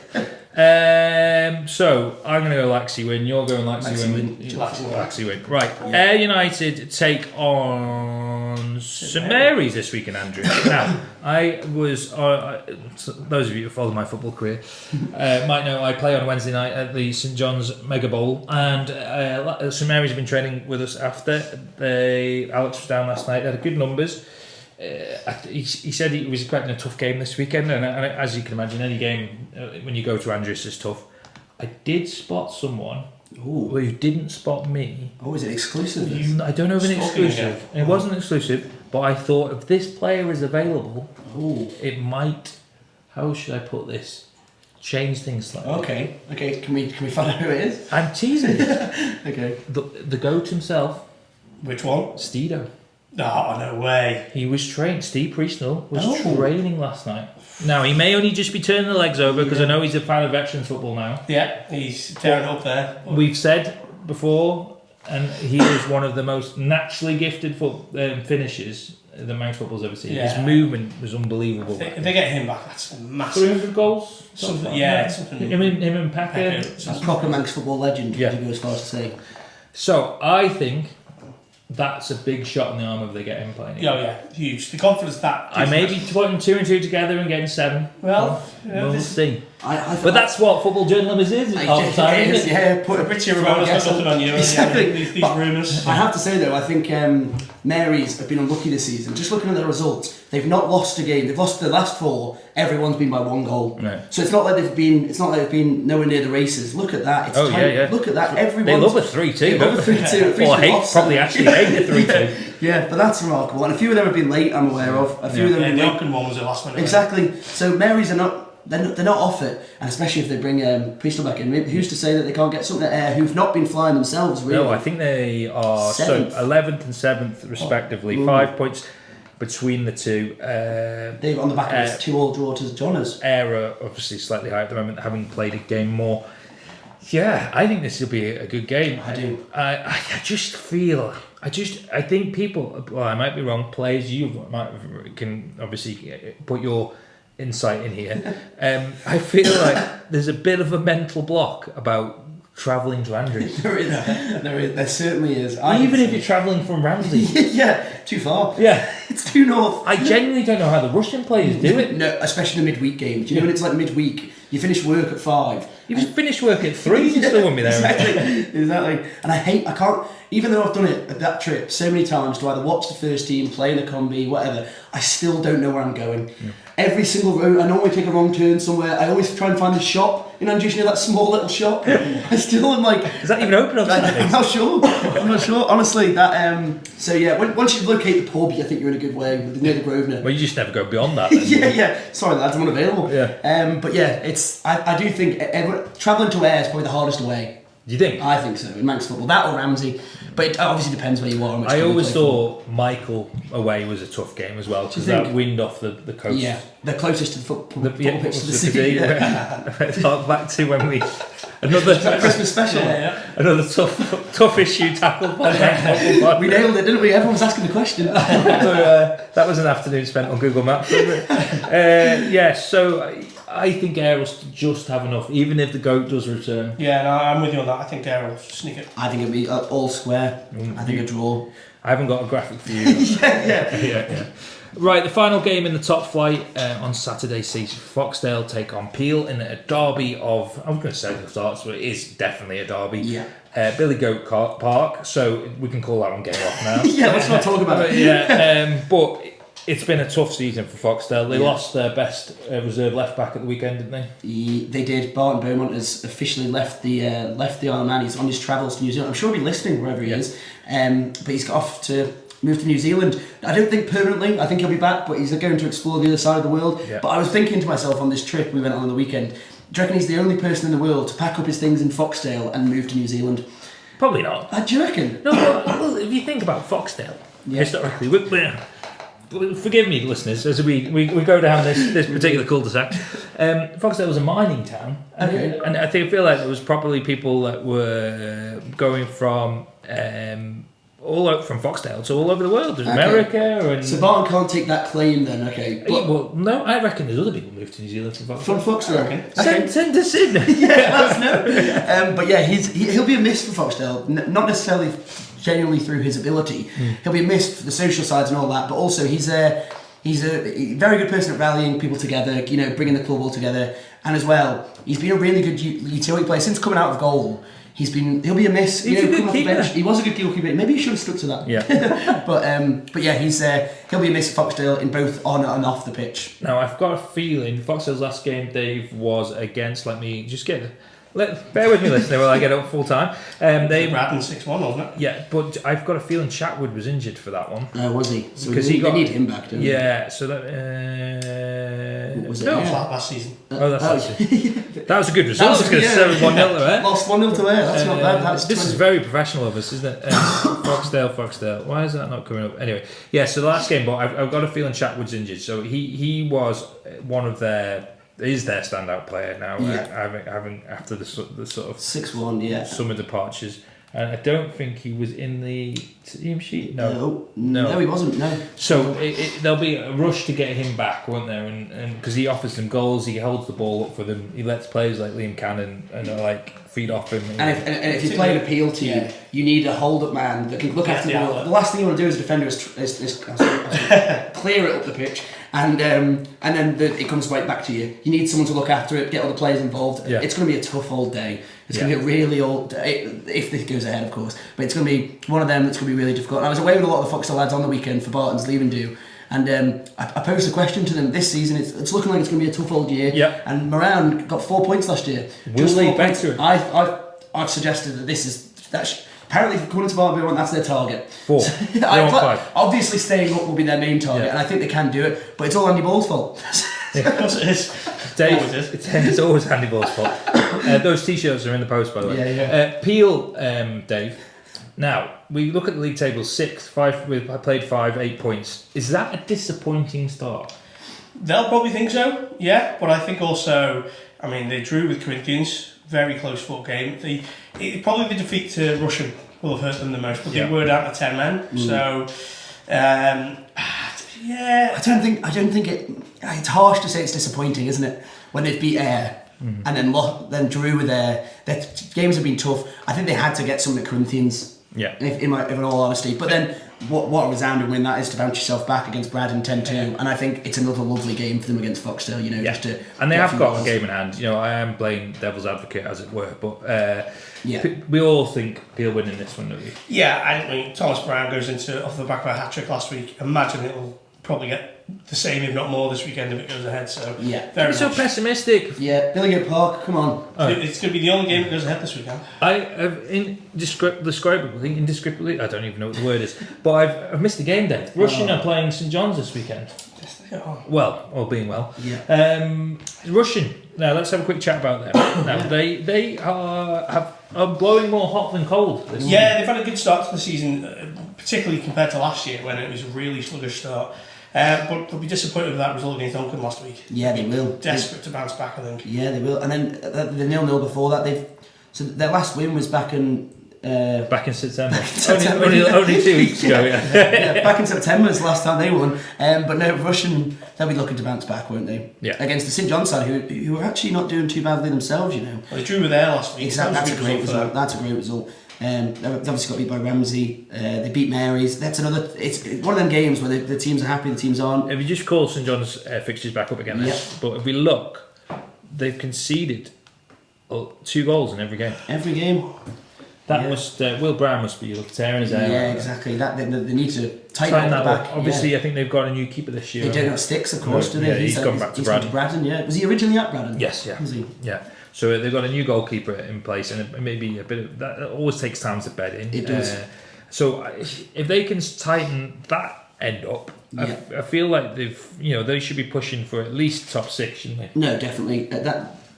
So I'm going to go Laxey win. You're going Laxey win. Laxey win. Right. Ayr United take on St Mary's this weekend, Andrew. Now, I was... those of you who follow my football career might know I play on Wednesday night at the St John's Mega Bowl, and St Mary's have been training with us after. Alex was down last night. They had good numbers. He said he was expecting a tough game this weekend, and as you can imagine, any game when you go to Andrews is tough. I did spot someone who didn't spot me. Oh, is it exclusive? I don't know if it's exclusive. It wasn't exclusive, but I thought if this player is available, it might, how should I put this, change things slightly. Okay. Can we find out who it is? I'm teasing you. Okay. The goat himself. Which one? Steedo. Oh, no way. He was trained. Steve Priestnell was training last night. Now, he may only just be turning the legs over because I know he's a fan of veterans football now. Yeah, he's tearing up there. We've said before, and he is one of the most naturally gifted finishers the Manx football's ever seen. His movement was unbelievable. If they get him back, that's massive. 300 goals? Something. Him and Packer. That's a proper Manx football legend, would you go as far as to say. So, I think... that's a big shot in the arm if they get him playing. Yeah, huge. The confidence that... I may be putting 2 and 2 together and getting 7. Well, we'll see. But that's what football journalism is half the time, isn't it? Yeah, put a Richie Ramona's got nothing on you. Exactly. These rumours. I have to say though, I think Mary's have been unlucky this season. Just looking at their results, they've not lost a game. They've lost the last 4. Everyone's been by 1 goal. Right. So it's not like they've been nowhere near the races. Look at that. Look at that. They love a 3-2. They love a 3-2. Or probably actually hate a 3-2. Yeah, but that's remarkable. And a few of them have been late, I'm aware of. A few of them have been the late. Onken one was the last minute. Exactly. So Mary's are not... They're not off it, and especially if they bring Priestnell back in. Who's to say that they can't get something at Ayr who've not been flying themselves, really? No, I think they are 11th and 7th respectively. 5 points between the two. They've on the back of this 2-2 draw to Johners. Ayr are obviously slightly higher at the moment, having played a game more. Yeah, I think this will be a good game. I do. I just feel... I think people... Well, I might be wrong. Players, can obviously put your... insight in here. I feel like there's a bit of a mental block about travelling to Andrews. There certainly is. Even if you're travelling from Ramsey. Yeah, too far. Yeah. It's too north. I genuinely don't know how the Russian players do it. No, especially the midweek games. You know when it's like midweek, you finish work at 5. You just finished work at 3 and you still won't be there. Exactly. And I can't, even though I've done it at that trip so many times to either watch the first team, play in a combi, whatever, I still don't know where I'm going. Yeah. Every single road, I normally take a wrong turn somewhere. I always try and find the shop in Andrews, you know, that small little shop. I still am like... Is that even open on Saturdays? I'm not sure. Honestly, that... so yeah, once you locate the pub, I think you're in a good way, near the Grosvenor. Well, you just never go beyond that then. Yeah. Sorry lads, I'm unavailable. Yeah. But yeah, it's... I do think travelling to Ayr is probably the hardest way. Do you think? I think so, in Manx football. That or Ramsey. But it obviously depends where you are. I always thought Michael away was a tough game as well, because that wind off the coast. Yeah, they're closest to the football pitch to the city. Talk back to when we... Another Christmas special. Another tough issue tackled by the We nailed it, didn't we? Everyone was asking the question. That was an afternoon spent on Google Maps, wasn't it? So... I think Ayr will just have enough, even if the GOAT does return. Yeah, no, I'm with you on that. I think Ayr will sneak it. I think it'll be all square. I think a draw. I haven't got a graphic for you. Yeah. Right, the final game in the top flight on Saturday sees Foxdale take on Peel in a derby of... I was going to say the starts, but it is definitely a derby. Yeah. Billy Goat Park, so we can call that one game off now. Yeah, let's not talk about it. But it's been a tough season for Foxdale. They lost their best reserve left back at the weekend, didn't they? They did. Barton Beaumont has officially left the Isle of Man. He's on his travels to New Zealand. I'm sure he'll be listening wherever he is. But he's got off to move to New Zealand. I don't think permanently. I think he'll be back, but he's going to explore the other side of the world. Yeah. But I was thinking to myself on this trip we went on the weekend, do you reckon he's the only person in the world to pack up his things in Foxdale and move to New Zealand? Probably not. Do you reckon? No, well, if you think about Foxdale, historically, forgive me, listeners, as we go down this particular cul-de-sac. Foxdale was a mining town, and I feel like there was probably people that were going from from Foxdale to all over the world. There's America and... So Barton can't take that claim then, okay. But well, no, I reckon there's other people moved to New Zealand from Foxdale. From Foxdale? Okay. Send us in. But yeah, he'll be a miss for Foxdale, not necessarily genuinely through his ability. He'll be a miss for the social sides and all that, but also he's a very good person at rallying people together, you know, bringing the club all together, and as well, he's been a really good utility player since coming out of goal. He'll be a miss. He's a good keeper. He was a good goalkeeper. Maybe he should have stuck to that. Yeah. but yeah, he'll be a miss for Foxdale in both on and off the pitch. Now I've got a feeling Foxdale's last game, Dave, was against. Let me just get. Bear with me, listener, while I get up full time. They Braddon 6-1, wasn't it? Yeah, but I've got a feeling Chatwood was injured for that one. Was he? So because they need him back, don't they? Yeah, so that... was it? No, last season. That's season. That was a good result. That was 7-1-0 to Ayr. Lost 1-0 to Ayr, that's not bad. This is very professional of us, isn't it? Foxdale. Why is that not coming up? Anyway, yeah, so the last game, but I've got a feeling Chatwood's injured. So he was one of their... is their standout player now, having after the sort of 6-1, summer departures, and I don't think he was in the team sheet. No, he wasn't. No. So there'll be a rush to get him back, won't there? And because he offers them goals, he holds the ball up for them. He lets players like Liam Cannon and feed off him. And if you're playing a Peel team, you need a hold-up man that can look after the ball. The last thing you want to do as a defender is clear it up the pitch. And then it comes right back to you. You need someone to look after it, get all the players involved. Yeah. It's going to be a tough old day. It's going to be a really old day, if this goes ahead, of course. But it's going to be one of them that's going to be really difficult. And I was away with a lot of the Foxdale lads on the weekend for Barton's leaving do. And I posed a question to them this season. It's looking like it's going to be a tough old year. Yeah. And Moran got 4 points last year. Will they better? I've suggested that this is... Apparently, according to Barton, that's their target. 4. Obviously, staying up will be their main target, and I think they can do it. But it's all Andy Ball's fault. Of course it is. Dave, it's always Andy Ball's fault. Those t-shirts are in the post, by the way. Yeah. Peel, Dave. Now we look at the league table: 6th, I played 5, 8 points. Is that a disappointing start? They'll probably think so, yeah. But I think also, I mean, they drew with Corinthians. Very close fought game. Probably the defeat to Russian will have hurt them the most, but they were down to 10 men. So, I don't think it's harsh to say it's disappointing, isn't it? When they beat Ayr and then drew with their games have been tough. I think they had to get something at Corinthians. Yeah. If in all honesty, but then what a resounding win that is to bounce yourself back against Braddon 10-2, and I think it's another lovely game for them against Foxtel. Just to and they have got a game in hand. I am playing devil's advocate as it were, but we all think Peel winning this one, don't we? Yeah, I mean Thomas Brown goes off the back of a hat trick last week. Imagine it'll probably get the same, if not more, this weekend if it goes ahead. So You're so pessimistic. Yeah, Billingham Park, come on. It's going to be the only game that goes ahead this weekend. I have indescribably, I don't even know what the word is, but I've missed the game day. Russian are playing St John's this weekend. Yes, they are. Well, all being well. Yeah. Russian. Now let's have a quick chat about them. Now they are blowing more hot than cold. This They've had a good start to the season, particularly compared to last year when it was a really sluggish start. But they'll be disappointed with that result against Duncan last week. Yeah, they will. Desperate to bounce back, I think. Yeah, they will. And then the 0-0 before that, their last win was back in September. September. Only 2 weeks ago. Back in September was the last time they won. But no, Russian, they'll be looking to bounce back, won't they? Yeah. Against the St John's side, who are actually not doing too badly themselves, Well, they drew with there last week. Exactly, that's a great result. That's a great result. They've obviously got beat by Ramsey. They beat Mary's. That's another. It's one of them games where the teams are happy, the teams aren't. If you just call St John's fixtures back up again, but if we look, they've conceded 2 goals in every game. Every game. That must Will Brown must be tearing his hair. Yeah, exactly. That they need to tighten that the back. up. Obviously, I think they've got a new keeper this year. They don't have Sticks, of course, do they? Yeah, he's gone back to Braddon. Braddon. Yeah, was he originally at Braddon? Yes, yeah. Was he? Yeah. So they've got a new goalkeeper in place, and maybe a bit of that. It always takes time to bed in. It does. So if they can tighten that end up, I feel like they should be pushing for at least top 6, shouldn't they? No, definitely.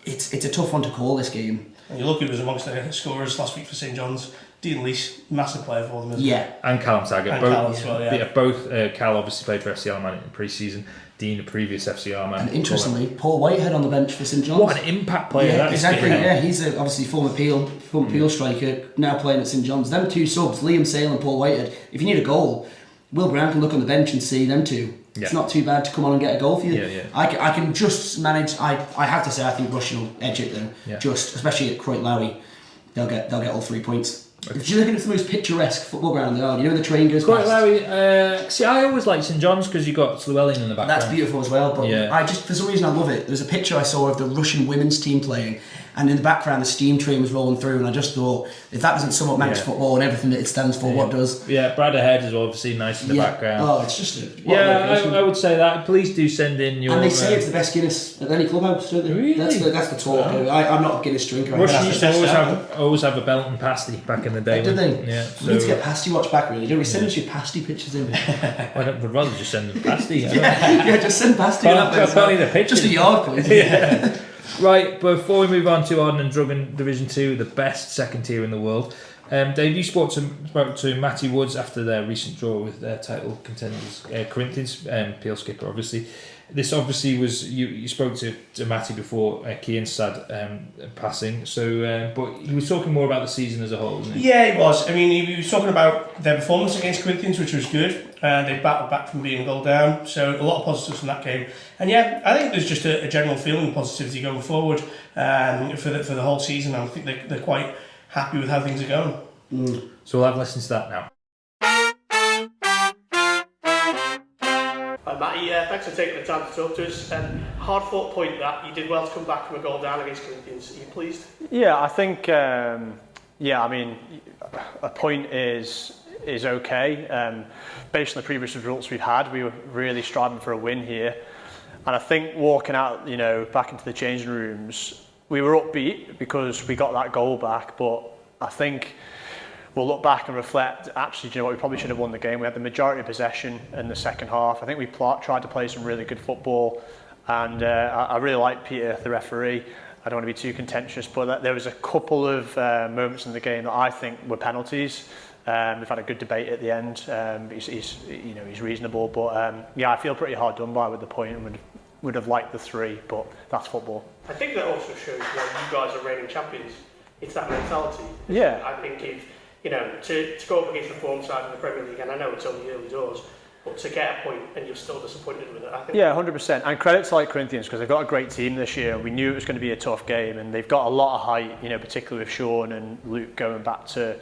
It's a tough one to call, this game. And you look who was amongst the scorers last week for St John's. Dean Lees, massive player for them as well. Yeah. And Callum Taggart. And both, Cal as well, yeah. Both Cal obviously played for FCR Man in pre-season. Dean, a previous FCR man. And interestingly, Paul Whitehead on the bench for St John's. What an impact player that is. Exactly. Yeah, he's obviously former Peel striker, now playing at St John's. Them 2 subs, Liam Sale and Paul Whitehead. If you need a goal, Will Brown can look on the bench and see them 2. Yeah. It's not too bad to come on and get a goal for you. Yeah. I can just manage. I have to say, I think Russian will edge it though. Yeah. Especially at Croyt Lowry, they'll get all 3 points. If you look at it's the most picturesque football ground there are, the train goes Quite past. Larry, see, I always liked St John's because you got Llewellyn in the background. That's beautiful as well, but I just, for some reason, I love it. There's a picture I saw of the Russian women's team playing, and in the background the steam train was rolling through, and I just thought, if that doesn't sum up Manx football and everything that it stands for, what does? Yeah, Broadhead is obviously nice in the background. Oh, it's just I would say that. Please do send in your... And they say it's the best Guinness at any clubhouse, don't they? Really? That's the talk. I'm not a Guinness drinker. Russians used to always have a belt and pasty back in the day. Did they? Yeah. We need to get pasty watch back, really. Don't we send us your pasty pictures in? I would rather just send them pasty. Yeah, just send pasty. I can't need a picture. Just a yard, please. Right, before we move on to Arden and Druggan Division 2, the best second tier in the world, Dave, you spoke to Matty Woods after their recent draw with their title contenders, Corinthians, Peel skipper, obviously. This obviously was, you spoke to Matty before Kian sad passing, so but he was talking more about the season as a whole, wasn't he? Yeah, he was. I mean, he was talking about their performance against Corinthians, which was good. They battled back from being goal down, so a lot of positives from that game. And yeah, I think there's just a general feeling of positivity going forward for the whole season. I think they're quite happy with how things are going. So we'll have lessons to that now. Matty, thanks for taking the time to talk to us. Hard-fought point that you did well to come back from a goal down against Corinthians. Are you pleased? Yeah, I think. I mean, a point is okay. Based on the previous results we've had, we were really striving for a win here, and I think walking out, back into the changing rooms, we were upbeat because we got that goal back. But I think we'll look back and reflect, actually, do you know what, we probably should have won the game. We had the majority of possession in the second half. I think we tried to play some really good football, and I really like Peter, the referee. I don't want to be too contentious, but there was a couple of moments in the game that I think were penalties. We've had a good debate at the end. He's reasonable, but I feel pretty hard done by with the point, and would have liked the 3, but that's football. I think that also shows you guys are reigning champions. It's that mentality. Yeah. I think if to go up against the form side of the Premier League, and I know it's only early doors, but to get a point and you're still disappointed with it, I think. Yeah, 100%. And credit to like Corinthians, because they've got a great team this year. We knew it was going to be a tough game, and they've got a lot of height, particularly with Sean and Luke going back to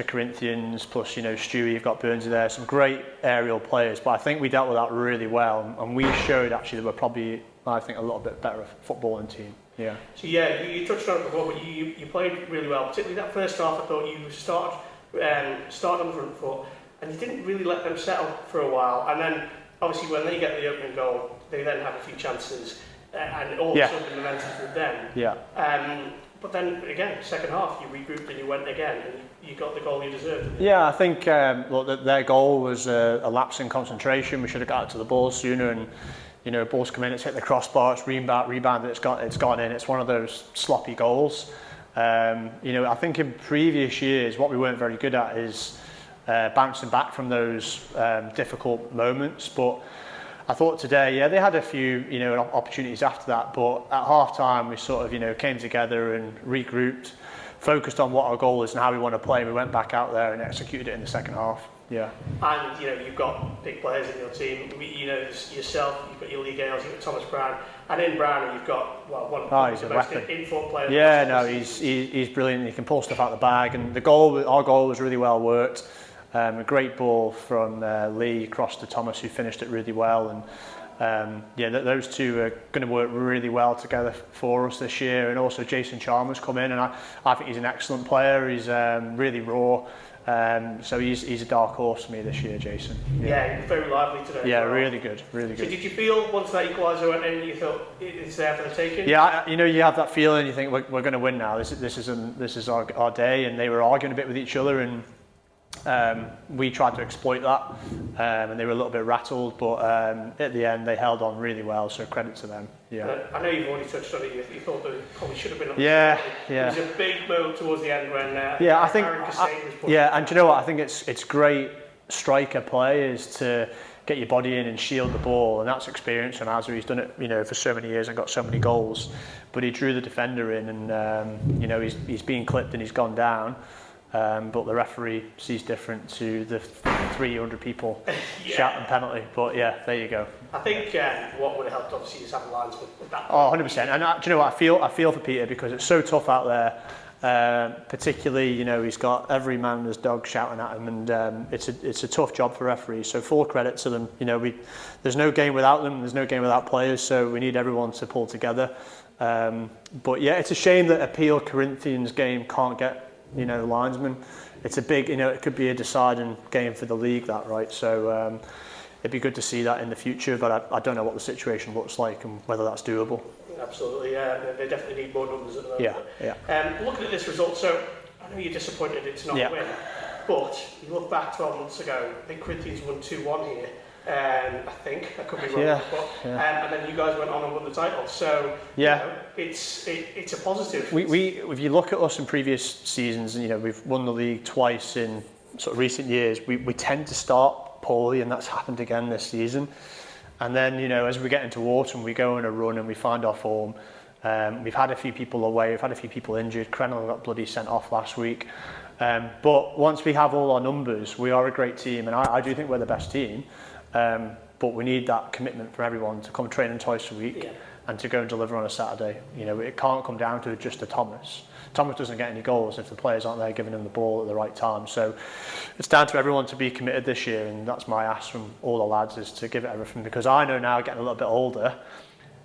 Corinthians, plus, Stewie, you've got Burnsy there, some great aerial players, but I think we dealt with that really well, and we showed actually that we're probably, I think, a little bit better footballing team. Yeah. So you touched on it before, but you played really well, particularly that first half. I thought you started on the front foot, and you didn't really let them settle for a while, and then obviously when they get the opening goal, they then have a few chances, and all of a sudden the momentum's with them. Yeah. But then again, second half, you regrouped and you went again, and you got the goal you deserved. Yeah, I think their goal was a lapse in concentration. We should have got out to the ball sooner, and balls come in, it's hit the crossbar, it's rebounded, it's gone in. It's one of those sloppy goals. I think in previous years, what we weren't very good at is bouncing back from those difficult moments. But I thought today, they had a few, opportunities after that, but at half time we sort of, came together and regrouped, focused on what our goal is and how we want to play. We went back out there and executed it in the second half. Yeah. And you've got big players in your team. Yourself, you've got your League Ales, you've got Thomas Brown, and in Brown you've got one of the most in-form players. Yeah, no, he's brilliant. He can pull stuff out the bag, and our goal was really well worked. A great ball from Lee across to Thomas, who finished it really well, and those two are going to work really well together for us this year. And also Jason Chalmers come in, and I think he's an excellent player. He's really raw, so he's a dark horse for me this year, Jason. Yeah, very lively today. Yeah, really good. So did you feel once that equaliser went in, you thought it's there for the taking? Yeah, you have that feeling. You think we're going to win now. This is our day. And they were arguing a bit with each other, and we tried to exploit that, and they were a little bit rattled, but at the end they held on really well, so credit to them. Yeah. I know you've already touched on it. You thought they probably should have been up. Yeah. It was a big moment towards the end when I think Aaron Kassane was put. Yeah, and do you know what? I think it's great striker play is to get your body in and shield the ball, and that's experience from Azza. He's done it for so many years and got so many goals, but he drew the defender in, and he's been clipped and he's gone down. But the referee sees different to the 300 people shouting penalty. But yeah, there you go. I think what would have helped obviously is having lines with that. Oh, 100%. And do you know what? I feel for Peter, because it's so tough out there. Particularly, he's got every man and his dog shouting at him, and it's a tough job for referees. So full credit to them. There's no game without them. There's no game without players. So we need everyone to pull together. But yeah, it's a shame that a Peel Corinthians game can't get the linesman. It's a big, it could be a deciding game for the league, that, right? So it'd be good to see that in the future, but I don't know what the situation looks like and whether that's doable. Absolutely, yeah. They definitely need more numbers at the moment. Yeah. Looking at this result, so I know you're disappointed it's not a win, but you look back 12 months ago, I think Corinthians won 2-1 here. I think I could be wrong, and then you guys went on and won the title. So it's a positive. If you look at us in previous seasons, and we've won the league twice in sort of recent years, we tend to start poorly, and that's happened again this season. And then as we get into autumn, we go on a run and we find our form. We've had a few people away, we've had a few people injured. Crennel got bloody sent off last week. But once we have all our numbers, we are a great team, and I do think we're the best team. But we need that commitment from everyone to come training twice a week and to go and deliver on a Saturday. It can't come down to just a Thomas. Thomas doesn't get any goals if the players aren't there giving him the ball at the right time. So it's down to everyone to be committed this year, and that's my ask from all the lads, is to give it everything, because I know now, getting a little bit older,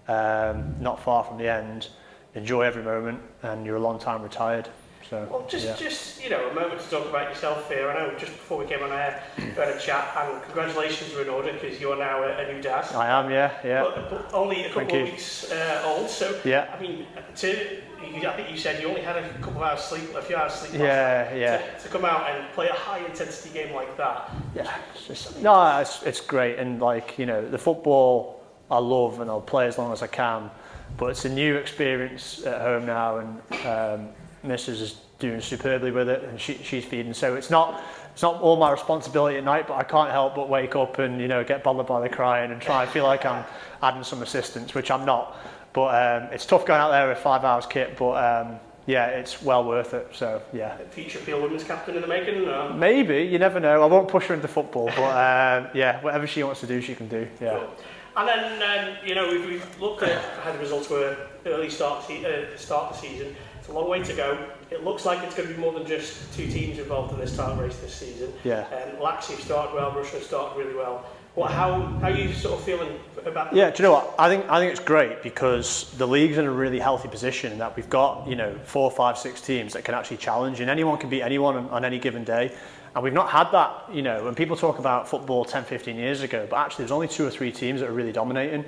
not far from the end, enjoy every moment, and you're a long time retired. So, well, just a moment to talk about yourself here. I know just before we came on air, we had a chat, and congratulations were in order, because you're now a new dad. I am, yeah. But only a couple of weeks old, so I mean, I think you said you only had a couple of hours sleep, a few hours sleep. To come out and play a high intensity game like that. Yeah, it's great, and the football I love, and I'll play as long as I can. But it's a new experience at home now, and Mrs. is doing superbly with it, and she's feeding. So it's not all my responsibility at night, but I can't help but wake up and get bothered by the crying and try and feel like I'm adding some assistance, which I'm not. But it's tough going out there with 5 hours kit. But yeah, it's well worth it. So yeah. Future Peel women's captain in the making? Or? Maybe, you never know. I won't push her into football, but yeah, whatever she wants to do, she can do. Yeah. Cool. And then we've looked at how the results were early start of the season. It's a long way to go. It looks like it's going to be more than just 2 teams involved in this title race this season. Yeah. Laxey started well, Russia started really well. How are you sort of feeling about that? Yeah, do you know what? I think it's great because the league's in a really healthy position in that we've got 4, 5, 6 teams that can actually challenge, and anyone can beat anyone on any given day. And we've not had that, when people talk about football 10, 15 years ago, but actually there's only 2 or 3 teams that are really dominating.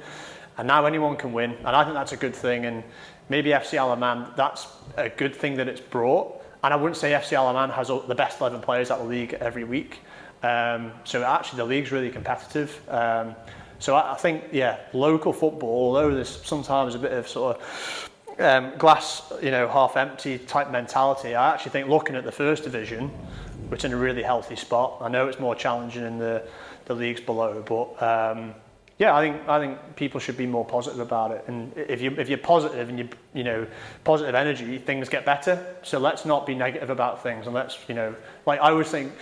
And now anyone can win. And I think that's a good thing. And maybe FC Alaman, that's a good thing that it's brought. And I wouldn't say FC Alaman has the best 11 players at the league every week. So actually the league's really competitive. So I think, local football, although there's sometimes a bit of sort of glass, half empty type mentality, I actually think looking at the first division, which is in a really healthy spot. I know it's more challenging in the leagues below, but I think people should be more positive about it. And if you're positive and you positive energy, things get better. So let's not be negative about things, and let's like I always think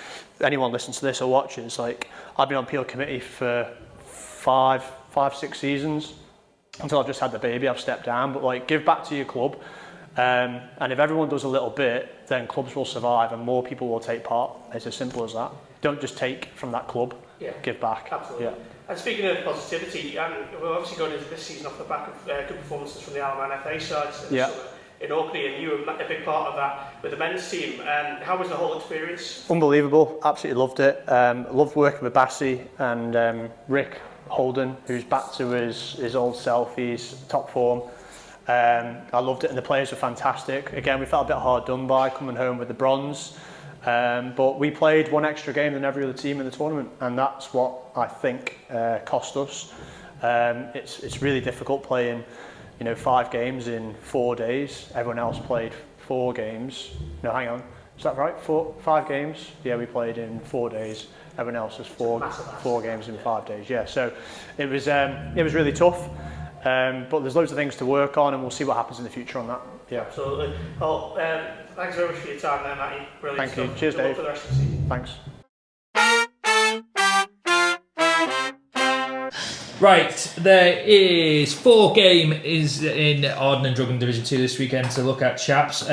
anyone listens to this or watches, like I've been on Peel committee for 5, 6 seasons until I've just had the baby. I've stepped down, but like give back to your club. And if everyone does a little bit, then clubs will survive and more people will take part. It's as simple as that. Don't just take from that club, give back. Absolutely. Yeah. And speaking of positivity, we're obviously going into this season off the back of good performances from the Alaman FA side in Orkney, and you were a big part of that with the men's team. And how was the whole experience? Unbelievable, absolutely loved it. Loved working with Bassi and Rick Holden, who's back to his old self. He's top form. I loved it, and the players were fantastic. Again, we felt a bit hard done by coming home with the bronze, but we played 1 extra game than every other team in the tournament, and that's what I think cost us. It's really difficult playing 5 games in 4 days. Everyone else played 4 games. No, hang on, is that right? 5 games? Yeah, we played in 4 days. Everyone else has 4 games in 5 days. Yeah, so it was really tough. But there's loads of things to work on, and we'll see what happens in the future on that. Yeah. Absolutely. Well, thanks very much for your time there, Matty. Brilliant. Thank you. Stuff. Cheers, Good luck Dave. for the rest of the season. Thanks. Right, there is 4 game is in Arden and Drugan Division 2 this weekend to look at, chaps.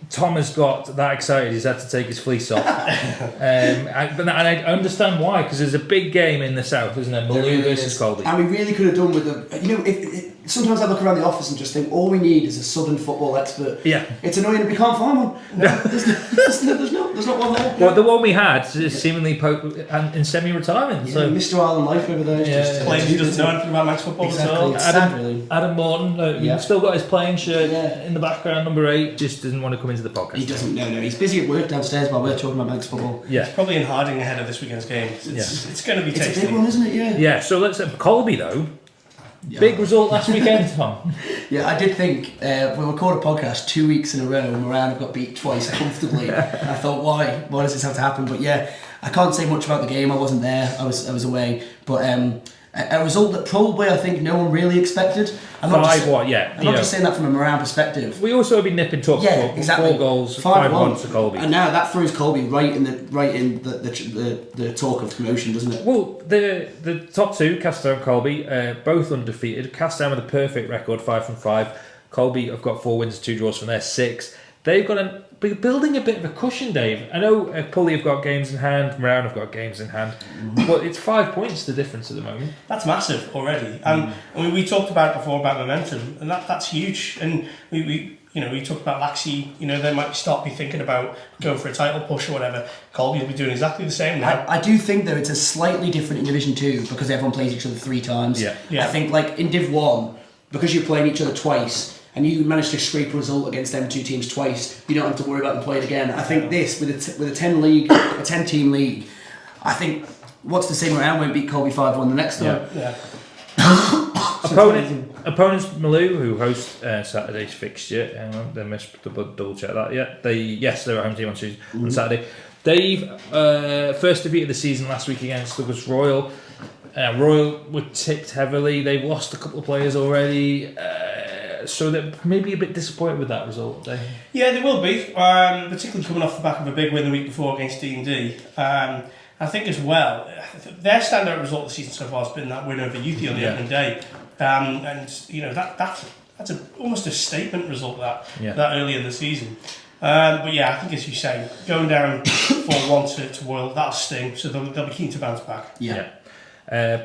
Tom has got that excited he's had to take his fleece off. And I understand why, because there's a big game in the south, isn't there? Maloo versus Colby. And we really could have done with sometimes I look around the office and just think all we need is a southern football expert. Yeah. It's annoying that we can't find one. There's not one there. Well, the one we had is seemingly in semi-retirement. Yeah, So Mr. Island life over there. Yeah. Claims he doesn't know anything about Manx football at all. It's sad, really. Adam Morton, Yeah. still got his playing shirt Yeah. in the background, number 8, just doesn't want to come into the podcast. He doesn't. No. He's busy at work downstairs while we're talking about Manx football. Yeah. Probably in hiding ahead of this weekend's game. It's going to be It's tasty. a big one, isn't it? Yeah. Yeah, so let's Colby though. Big result last weekend, Tom. Yeah, I did think we record a podcast 2 weeks in a row. Moran got beat twice comfortably. And I thought, why does this have to happen? But yeah, I can't say much about the game. I wasn't there. I was away. But a result that probably I think no one really expected. I'm not just saying that from a Moran perspective. We also have been nipping top. Yeah, exactly. 4 goals, 5-1 to Colby. And now that throws Colby right in the talk of promotion, doesn't it? Well, the top 2, Castor and Colby, both undefeated. Castor with a perfect record, 5 from 5. Colby have got 4 wins, 2 draws from their 6. They've got building a bit of a cushion, Dave. I know Pulley have got games in hand, Moran have got games in hand, but it's 5 points the difference at the moment. That's massive already. And I mean, we talked about before about momentum, and that's huge. And we talked about Laxey. They might start be thinking about going for a title push or whatever. Colby will be doing exactly the same now. I do think though it's a slightly different in Division 2 because everyone plays each other 3 times. Yeah. I think like in Div 1, because you're playing each other twice, and you manage to scrape a result against them 2 teams twice, you don't have to worry about them playing again. I think this, with a 10 team league, I think what's to say Moran won't beat Colby 5-1 the next time. Yeah. Opponents Maloo, who host Saturday's fixture, they missed double check that. Yeah, they're a home team on Saturday. Dave first defeat of the season last week against Douglas Royal. Royal were tipped heavily. They've lost a couple of players already. So they're maybe a bit disappointed with that result. Yeah, they will be, particularly coming off the back of a big win the week before against D&D. I think as well, their standout result of the season so far has been that win over Youthie on the opening day. And, you know, that's almost a statement result that early in the season. But yeah, I think as you say, going down 4-1 to World, that'll sting, so they'll be keen to bounce back. Yeah.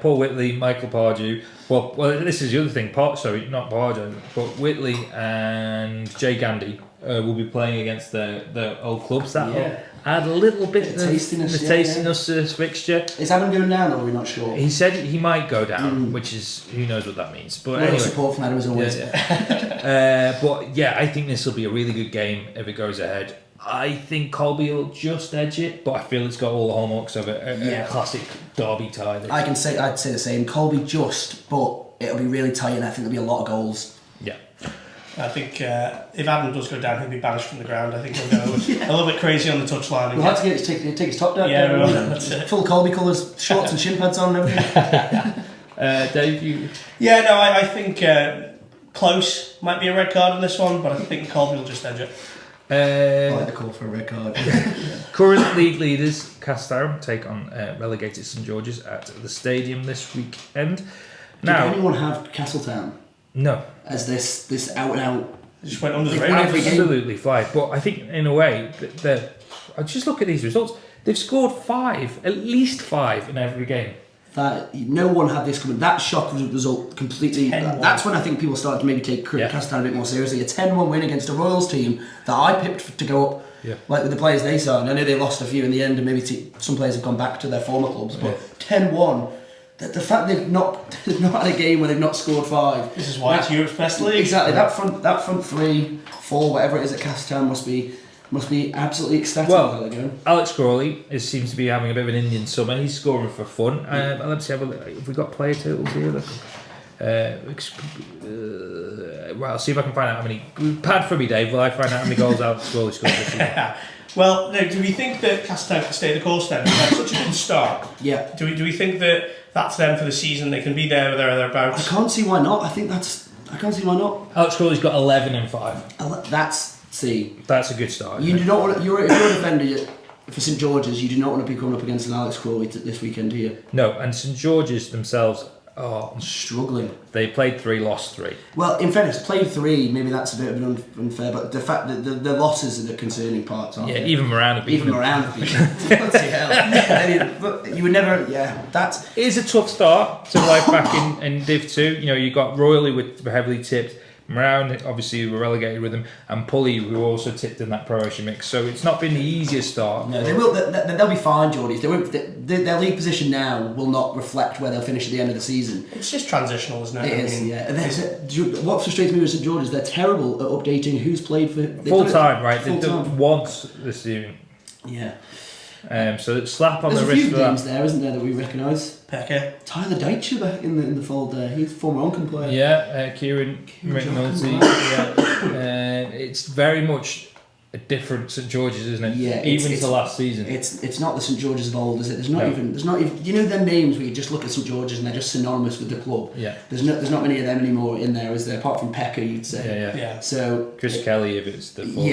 Paul Whitley, Michael Pardew. Well, this is the other thing. Not Pardew, but Whitley and Jay Gandy will be playing against the old clubs. That add a little bit of tastiness to this fixture. Is Adam going down, or are we not sure? He said he might go down, which is, who knows what that means. But anyway, support from Adam as always. But yeah, I think this will be a really good game if it goes ahead. I think Colby will just edge it, but I feel it's got all the hallmarks of a classic derby tie. I'd say the same. Colby just, but it'll be really tight, and I think there'll be a lot of goals. Yeah. I think if Adam does go down, he'll be banished from the ground. I think he'll go a little bit crazy on the touchline. We'll have to get take his top down. Yeah, that's it. Full Colby colours, shorts and shin pads on and everything. Dave, you? Yeah, no, I think close might be a red card on this one, but I think Colby will just edge it. I like the call for a red card. Current league leaders Castletown take on relegated St George's at the stadium this weekend. Now, did anyone have Castletown? No. As this out and out. Just went under the radar. Absolutely fly. But I think in a way, I just look at these results. They've scored at least five in every game. That no one had this coming. That shock result completely. That's when I think people started to maybe take Castletown a bit more seriously. A 10-1 win against a Royals team that I picked to go up, like with the players they signed. I know they lost a few in the end, and maybe some players have gone back to their former clubs. But 10-1, the fact they've not had a game where they've not scored five. This is why it's Europe's best league. Exactly. That front three, four, whatever it is at Castletown must be absolutely ecstatic. Well, Alex Crawley seems to be having a bit of an Indian summer. He's scoring for fun. Let's have a look. Have we got player totals here? Look. Well, I'll see if I can find out how many. Pad for me, Dave. Will I find out how many goals Alex Crawley scored this season? Well, no, do we think that Castletown can stay the course then? They've had such a good start. Yeah. Do we think that that's them for the season? They can be there or thereabouts? I can't see why not. I can't see why not. Alex Crawley's got 11 and 5. That's a good start. You do not want to, if you're a defender for St George's, you do not want to be coming up against an Alex Crawley this weekend, do you? No, and St George's themselves are struggling. They played 3, lost 3. Well, in fairness, played 3, maybe that's a bit of an unfair, but the fact that the losses are the concerning parts, aren't they? Even Moran have beaten them. Bloody hell. But you would never, that is a tough start to life back in Div 2. You know, you got Royally with heavily tipped. Moran, obviously, were relegated with them, and Pulley, who were also tipped in that promotion mix. So it's not been the easiest start. No, they will. They'll be fine, Geordies. They won't. Their league position now will not reflect where they'll finish at the end of the season. It's just transitional, isn't it? It is. Yeah. What frustrates me with St George's, they're terrible at updating who's played for full time. Right? They've done once this season. Yeah. So slap on There's the wrist for that. There's a few names there, isn't there, that we recognise? Pecker. Tyler Deitcher back in the fold there. He's a former Oncom player. Yeah, Kieran McNulty. It's very much a different St George's, isn't it? Yeah, even to last season. It's not the St George's of old, is it? There's not even. You know, their names where you just look at St George's and they're just synonymous with the club. Yeah. There's not many of them anymore in there, is there? Apart from Pecker, you'd say. Yeah. So Chris Kelly, if it's the full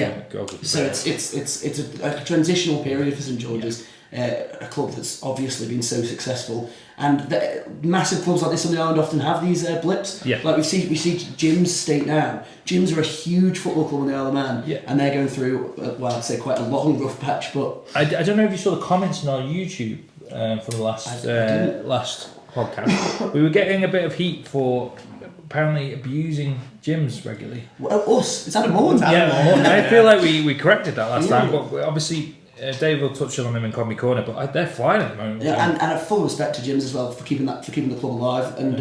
So it's a transitional period for St George's. A club that's obviously been so successful, and massive clubs like this on the island often have these blips. Yeah. Like we see Jim's State now. Jim's are a huge football club on the Isle of Man, and they're going through I'd say quite a long rough patch. But I don't know if you saw the comments on our YouTube from the last podcast. We were getting a bit of heat for apparently abusing gyms regularly. Well, us, it's Adam Moore. I feel like we corrected that last time, but obviously. Dave will touch on them in Combi Corner, but they're flying at the moment. Yeah, and a full respect to gyms as well for keeping the club alive. And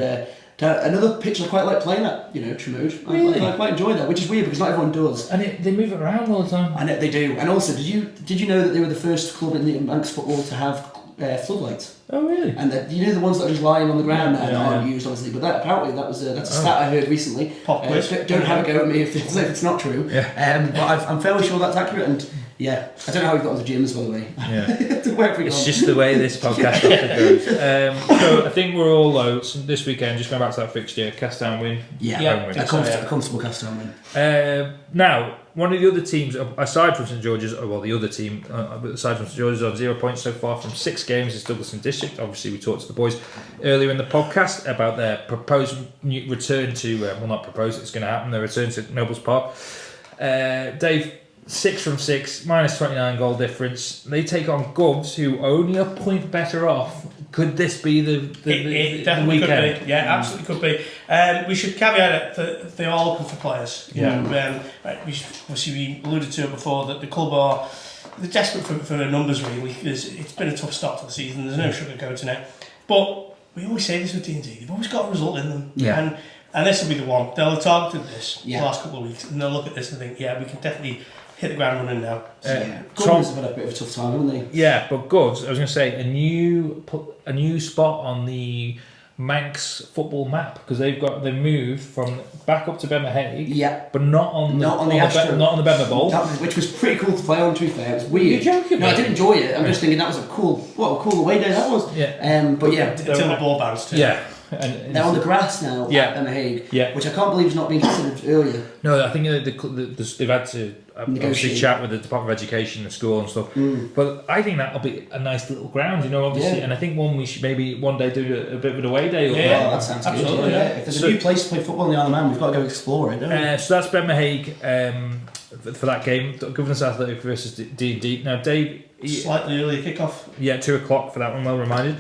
another pitch I quite like playing at, Tramode. Really? I quite enjoy that, which is weird because not everyone does. And they move it around all the time. I know they do. And also, did you know that they were the first club in the Manx Football to have floodlights? Oh really? And the ones that are just lying on the ground and aren't used, obviously. But apparently that's a stat I heard recently. Pop quiz. Don't have a go at me if it's not true. Yeah. But I'm fairly sure that's accurate. And Yeah, I don't know how we got onto gyms, by the way. Yeah. Where have we It's gone? just the way this podcast often goes. So I think we're all low. So this weekend, just going back to that fixture, cast down win. Yeah, home win. a comfortable cast down win. Now, one of the other teams, aside from St George's, the other team, aside from St George's, on 0 points so far from 6 games is Douglas and District. Obviously, we talked to the boys earlier in the podcast about their proposed return to, not proposed, it's going to happen, their return to Nobles Park. Dave, 6 from 6, minus 29 goal difference. They take on Govs, who are only a point better off. Could this be the definitely weekend? could be. Yeah, absolutely could be. We should caveat it that they are looking for players. We alluded to it before that the club they're desperate for numbers really. It's been a tough start to the season. There's no sugarcoating it. But we always say this with D&D. They've always got a result in them. Yeah. And this will be the one. They'll have targeted this the Yeah. last couple of weeks, and they'll look at this and think, yeah, we can definitely hit the ground running now. Govs have had a bit of a tough time, haven't they? Yeah, but Govs, I was going to say, a new spot on the Manx football map, because they've moved from back up to Bemmerhaig, Yeah. but not on the Astro. not on the Bemmer Bowl. Which was pretty cool to play on, to be fair. It was weird. You're joking, No, I mate. did enjoy it. I'm just thinking that was a cool away day that was. Yeah. But yeah, Until the ball bounced too. Yeah. And they're on the grass now at Bemmerhaig, which I can't believe is not being considered earlier. No, I think they've had to obviously Negotiate. chat with the Department of Education and school and stuff. But I think that'll be a nice little ground, obviously. Yeah. And I think we should maybe one day do a bit of an away day. Up Yeah, there. Oh, that sounds absolutely, good. yeah. If there's a new place to play football in the Isle of Man, we've got to go explore it, don't we? So that's Bemmerhaig for that game. Governance Athletic versus D&D. Now, Dave, Slightly earlier kickoff. 2 o'clock for that one. Well reminded.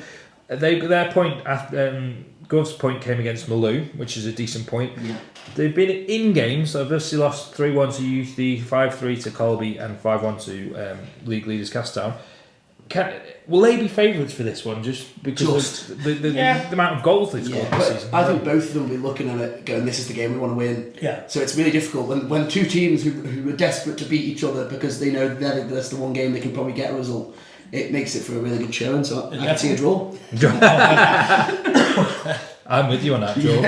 Their point, Gov's point came against Maloo, which is a decent point. Yeah. They've been in games. So they've obviously lost 3-1 to UTD, 5-3 to Colby, and 5-1 to league leaders Castown. Will they be favourites for this one just because of the amount of goals they've scored this but season? I think both of them will be looking at it going, this is the game we want to win. Yeah. So it's really difficult when two teams who are desperate to beat each other because they know that's the one game they can probably get a result. It makes it for a really good show, and so I can see a draw. I'm with you on that, Joe.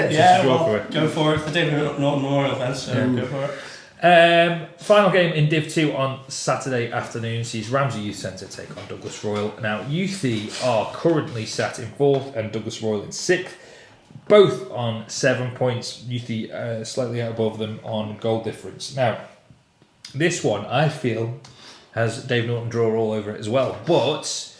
Go for it. The David Norton Memorial event, so go for it. Final game in Div 2 on Saturday afternoon sees Ramsey Youth Centre take on Douglas Royal. Now, Youthy are currently sat in 4th and Douglas Royal in 6th, both on 7 points. Youthy slightly out above them on goal difference. Now, this one, I feel, has Dave Norton draw all over it as well. But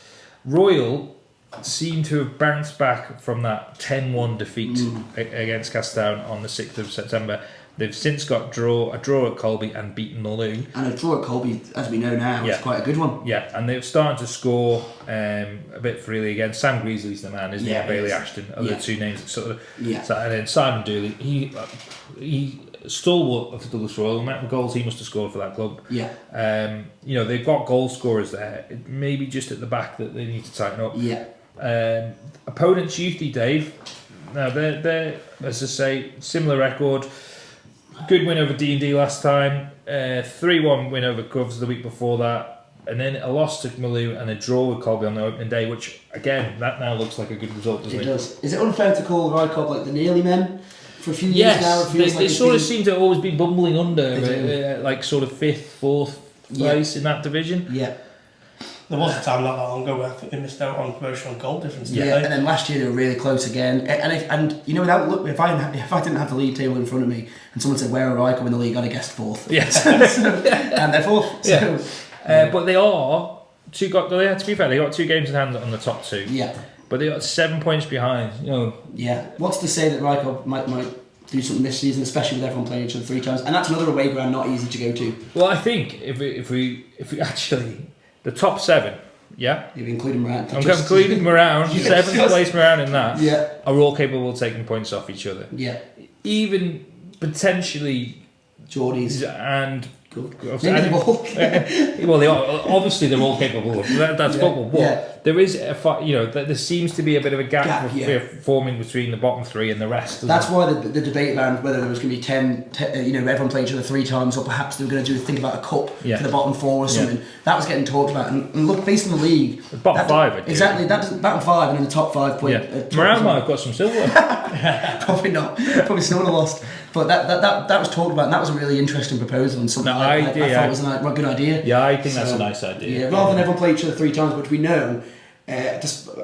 Royal seem to have bounced back from that 10-1 defeat against Castown on the 6th of September. They've since got a draw at Colby and beaten Maloo. And a draw at Colby, as we know now, is quite a good one. Yeah, and they've started to score a bit freely again. Sam Greasley's the man, isn't he? Yeah, Bailey he is. Ashton are the two names that sort of... Yeah. So, and then Simon Dooley, he stalwart of the Douglas Royal, the amount of goals he must have scored for that club. Yeah. They've got goal scorers there. It may be just at the back that they need to tighten up. Yeah. Opponents, Youthy, Dave. Now, they're, as I say, similar record. Good win over D&D last time. 3-1 win over Govs the week before that. And then a loss to Maloo and a draw with Colby on the opening day, which, again, that now looks like a good result, doesn't it? It does. Is it unfair to call Rycob like the nearly men for a few years now? It feels they sort of seem to always be bumbling under, like sort of 5th, 4th place in that division. Yeah. There was a time not that long ago where I think they missed out on promotion on goal difference. Yeah, and then last year they were really close again. And without look, if I didn't have the league table in front of me and someone said where are Rycob in the league, I'd have guessed 4th. Yes. And they're 4th. Yeah. So, but they are to be fair, they got 2 games in hand on the top 2. Yeah. But they got 7 points behind. Yeah. What's to say that Rycob might do something this season, especially with everyone playing each other 3 times, and that's another away ground not easy to go to. Well, I think if we actually the top 7. Yeah, you include them around. I'm including them around. 7th place around in that. Yeah, are all capable of taking points off each other. Yeah, even potentially Geordies and. Well, they are, obviously they're all capable of that. That's football. But there is there seems to be a bit of a gap forming between the bottom three and the rest. That's why the debate around whether there was going to be 10 everyone playing each other 3 times, or perhaps they were going to think about a cup for the bottom 4 or something. That was getting talked about, and look, based on the league, the bottom 5 exactly. That bottom 5 and then the top 5 play. Moran might have got some silver. Probably not. Probably still would have lost. But that was talked about, and that was a really interesting proposal and something I thought was a good idea. Yeah, I think that's a nice idea. Yeah, rather than everyone play each other 3 times, which we know. I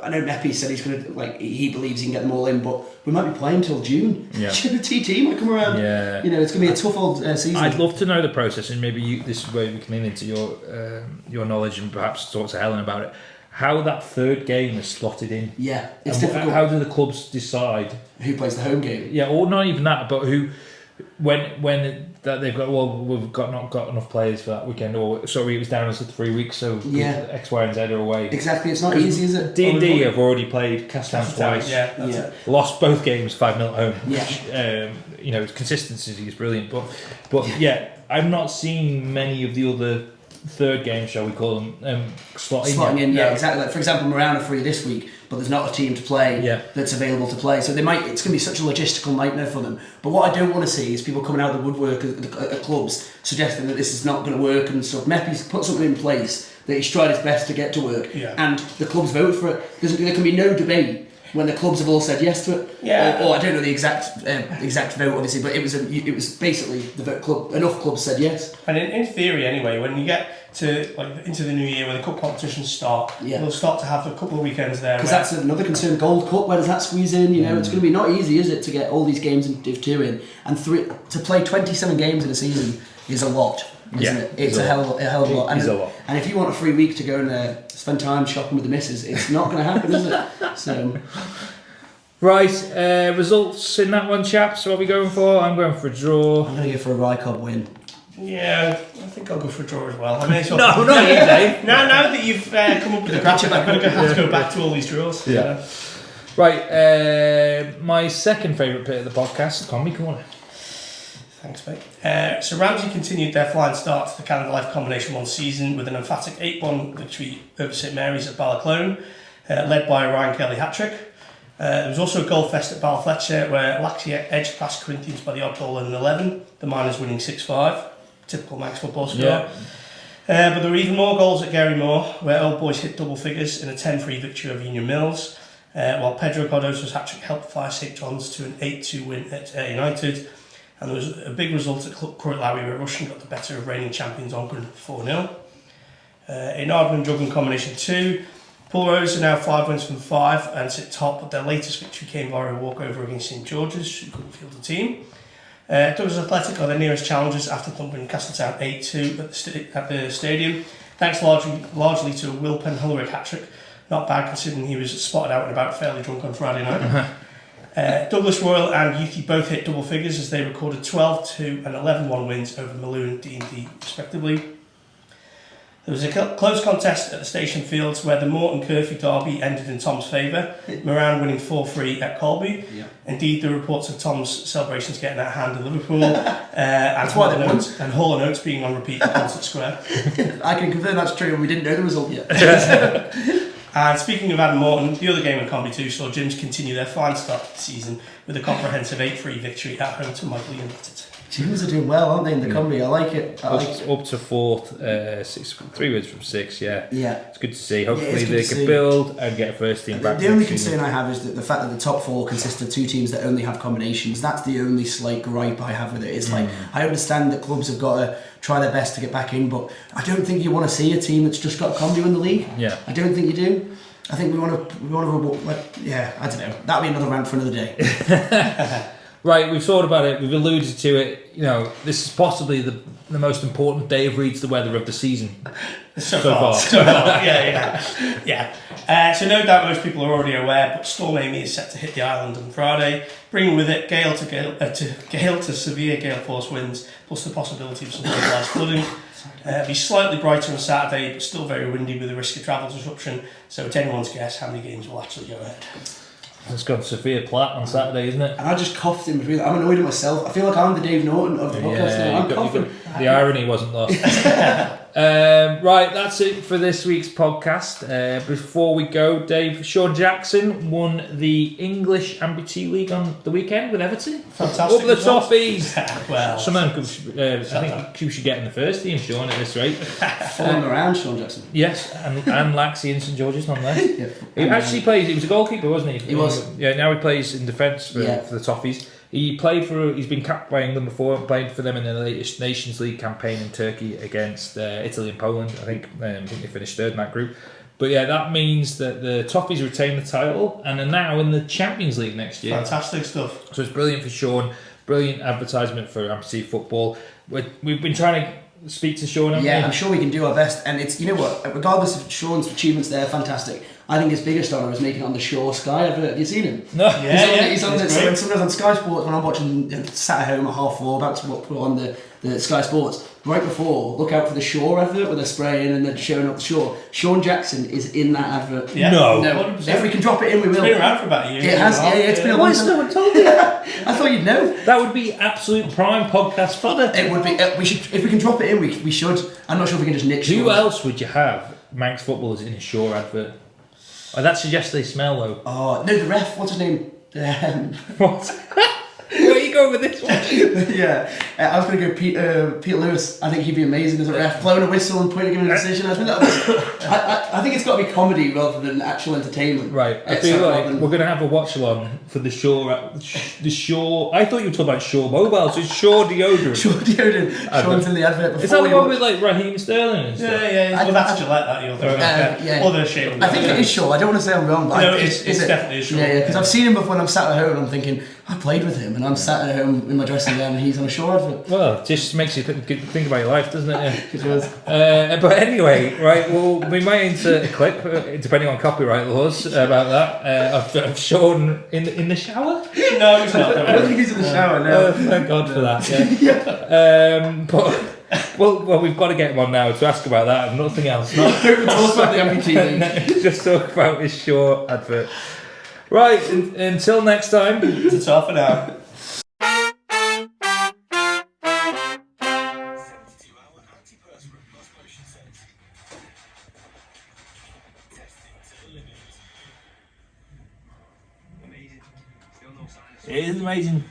know Neppy said he's going to he believes he can get them all in, but we might be playing till June. Yeah. The TT might come around. Yeah. It's going to be a tough old season. I'd love to know the process, and maybe this is where we can lean into your knowledge and perhaps talk to Helen about it. How that third game is slotted in. Yeah, it's and difficult. How do the clubs decide who plays the home game? Yeah, or not even that, but who when that they've got we've not got enough players for that weekend, or sorry, it was down to 3 weeks, so X, Y, and Z are away. Exactly, it's not easy, is it? D&D have already played Castellan twice. Lost both games 5-0 at home. Yeah. Consistency is brilliant, but I've not seen many of the other third games, shall we call them, slotting in. Yeah, exactly. Like, for example, Moran are free this week, but there's not a team to play that's available to play. So it's going to be such a logistical nightmare for them. But what I don't want to see is people coming out of the woodwork at clubs suggesting that this is not going to work and stuff. Meppy's put something in place that he's tried his best to get to work, and the clubs vote for it. There can be no debate when the clubs have all said yes to it. Yeah. Or I don't know the exact vote, obviously, but it was basically enough clubs said yes. And in theory, anyway, when you get to into the new year, when the cup competitions start, we'll start to have a couple of weekends there. Because that's another concern. Gold Cup, where does that squeeze in? It's going to be not easy, is it, to get all these games in Div 2 in, and to play 27 games in a season is a lot. Isn't it? It's a hell of a lot. It's a lot. And if you want a free week to go and spend time shopping with the missus, it's not going to happen, is it? So, right, results in that one, chaps. What are we going for? I'm going for a draw. I'm going to go for a Rycob win. Yeah, I think I'll go for a draw as well. I may as well. No, not you, Dave. Now that you've come up with the matchup, I'm going to have to go back to all these draws. Yeah. Right, my second favourite bit of the podcast, Combi, come on. Thanks, mate. So Ramsey continued their flying start to the Canada Life Combination 1 season with an emphatic 8-1 victory over St Mary's at Ballaclone, led by a Ryan Kelly hat-trick. There was also a goal fest at Balfletcher where Laxia edged past Corinthians by the odd goal in an 11, the Miners winning 6-5, typical Manx football score. Yeah. But there were even more goals at Gary Moore, where Old Boys hit double figures in a 10-3 victory over Union Mills, while Pedro Cardoso's hat-trick helped fire St John's to an 8-2 win at United. And there was a big result at Croydon where Russian got the better of reigning champions Oncran 4-0. In Ardman Juggling Combination 2, Paul Rose are now 5 wins from 5 and sit top, but their latest victory came via a walkover against St George's, who couldn't field the team. Douglas Athletic are their nearest challengers after thumping Castletown 8-2 at the stadium, thanks largely to a Will Penhulrich hat-trick. Not bad considering he was spotted out and about fairly drunk on Friday night. Douglas Royal and Yuki both hit double figures as they recorded 12-2 and 11-1 wins over Malone and D&D respectively. There was a close contest at the Station Fields where the Morton Curfew derby ended in Tom's favour, Moran winning 4-3 at Colby. Yeah. Indeed, the reports of Tom's celebrations getting out of hand in Liverpool and Hall and Oates being on repeat at Concert Square. I can confirm that's true, we didn't know the result yet. And speaking of Adam Morton, the other game in Combi 2 saw Jims continue their fine start to the season with a comprehensive 8-3 victory at home to Michael United. Jims are doing well, aren't they, in the Combi? I like it. Up to 4th, 3 wins from 6, yeah. It's good to see. Hopefully they can build and get a first team back. The only concern I have is that the fact that the top 4 consist of 2 teams that only have combinations. That's the only slight gripe I have with it. It's like, I understand that clubs have got to try their best to get back in, but I don't think you want to see a team that's just got a Combi in the league. Yeah. I don't think you do. I think we want to I don't know. That'll be another rant for another day. Right, we've thought about it, we've alluded to it. This is possibly the most important Dave reads the weather of the season. So far. Yeah. So no doubt most people are already aware, but Storm Amy is set to hit the island on Friday, bringing with it gale to severe gale force winds, plus the possibility of some localised flooding. It'll be slightly brighter on Saturday, but still very windy with a risk of travel disruption. So it's anyone's guess how many games will actually go ahead. It's got Sophia Platt on Saturday, isn't it? And I just coughed in between. I'm annoyed at myself. I feel like I'm the Dave Norton of the podcast now. I'm coughing. The irony wasn't lost. Right, that's it for this week's podcast. Before we go, Dave, Sean Jackson won the English Amputee League on the weekend with Everton. Fantastic Up the result. Toffees. Well, Someone could, I think you should get in the first team, Sean, at this rate. Following around Sean Jackson. Yes, and Laxey and St George's on there. Yeah. He actually plays. He was a goalkeeper, wasn't he? He was. Yeah. Now he plays in defence for Yeah. the Toffees. He played for. He's been capped by England before. Played for them in the latest Nations League campaign in Turkey against Italy and Poland. I think they finished third in that group. But yeah, that means that the Toffees retain the title and are now in the Champions League next year. fantastic stuff. So it's brilliant for Sean. Brilliant advertisement for amputee football. We've been trying to speak to Sean. haven't Yeah, we? I'm sure we can do our best. And it's, you know what, regardless of Sean's achievements there, fantastic. I think his biggest honour is making it on the Shore Sky. Have you seen him? No. He's on it's so great. sometimes on Sky Sports, when I'm watching, sat at home at 4:30, about to put on the Sky Sports, right before, look out for the Shore advert where they're spraying and they're showing up the shore. Sean Jackson is in that advert. Yeah. No. 100%. If we can drop it in, we will. It's been around for about a year. It has, yeah, it's been a Why long has time. no one told me that? I thought you'd know. That would be absolute prime podcast fodder. It would be. We should, if we can drop it in, we should. I'm not sure if we can just nick. Who Shore. else would you have Manx footballers in a Shore advert? Oh, that suggests they smell though. Oh no, the ref. What's his name? What? Where are you going with this one? Yeah, I was going to go Peter Lewis. I think he'd be amazing as a ref, blowing a whistle and giving a decision. I think it's got to be comedy rather than actual entertainment. Right, I It's feel rather like than- we're going to have a watch along for the Shore. The Shore. I thought you were talking about Shore Mobile, so it's Shore deodorant. Sean Deoden. Sean's in the advert before. Is that the he one was- with like Raheem Sterling and stuff? Yeah. Well, that's Gillette, that you're thinking. yeah. Other shape. I think it is Shaw. I don't want to say I'm wrong, but No, is it's it? definitely Shaw. Yeah, because I've seen him before, and I'm sat at home and I'm thinking, I played with him, and I'm sat at home in my dressing gown, and he's on a Shaw advert. Well, it just makes you think about your life, doesn't it? Yeah. It was. But anyway, right, well, we might insert a clip, depending on copyright laws, about that, of Sean in the shower. No, it's not. I don't think he's in the shower now. Thank God for that, yeah. But, well, we've got to get him on now to ask about that and nothing else. Not, Don't talk about the amputee league. just talk about his Shaw advert. Right, until next time. It's off for now. It is amazing.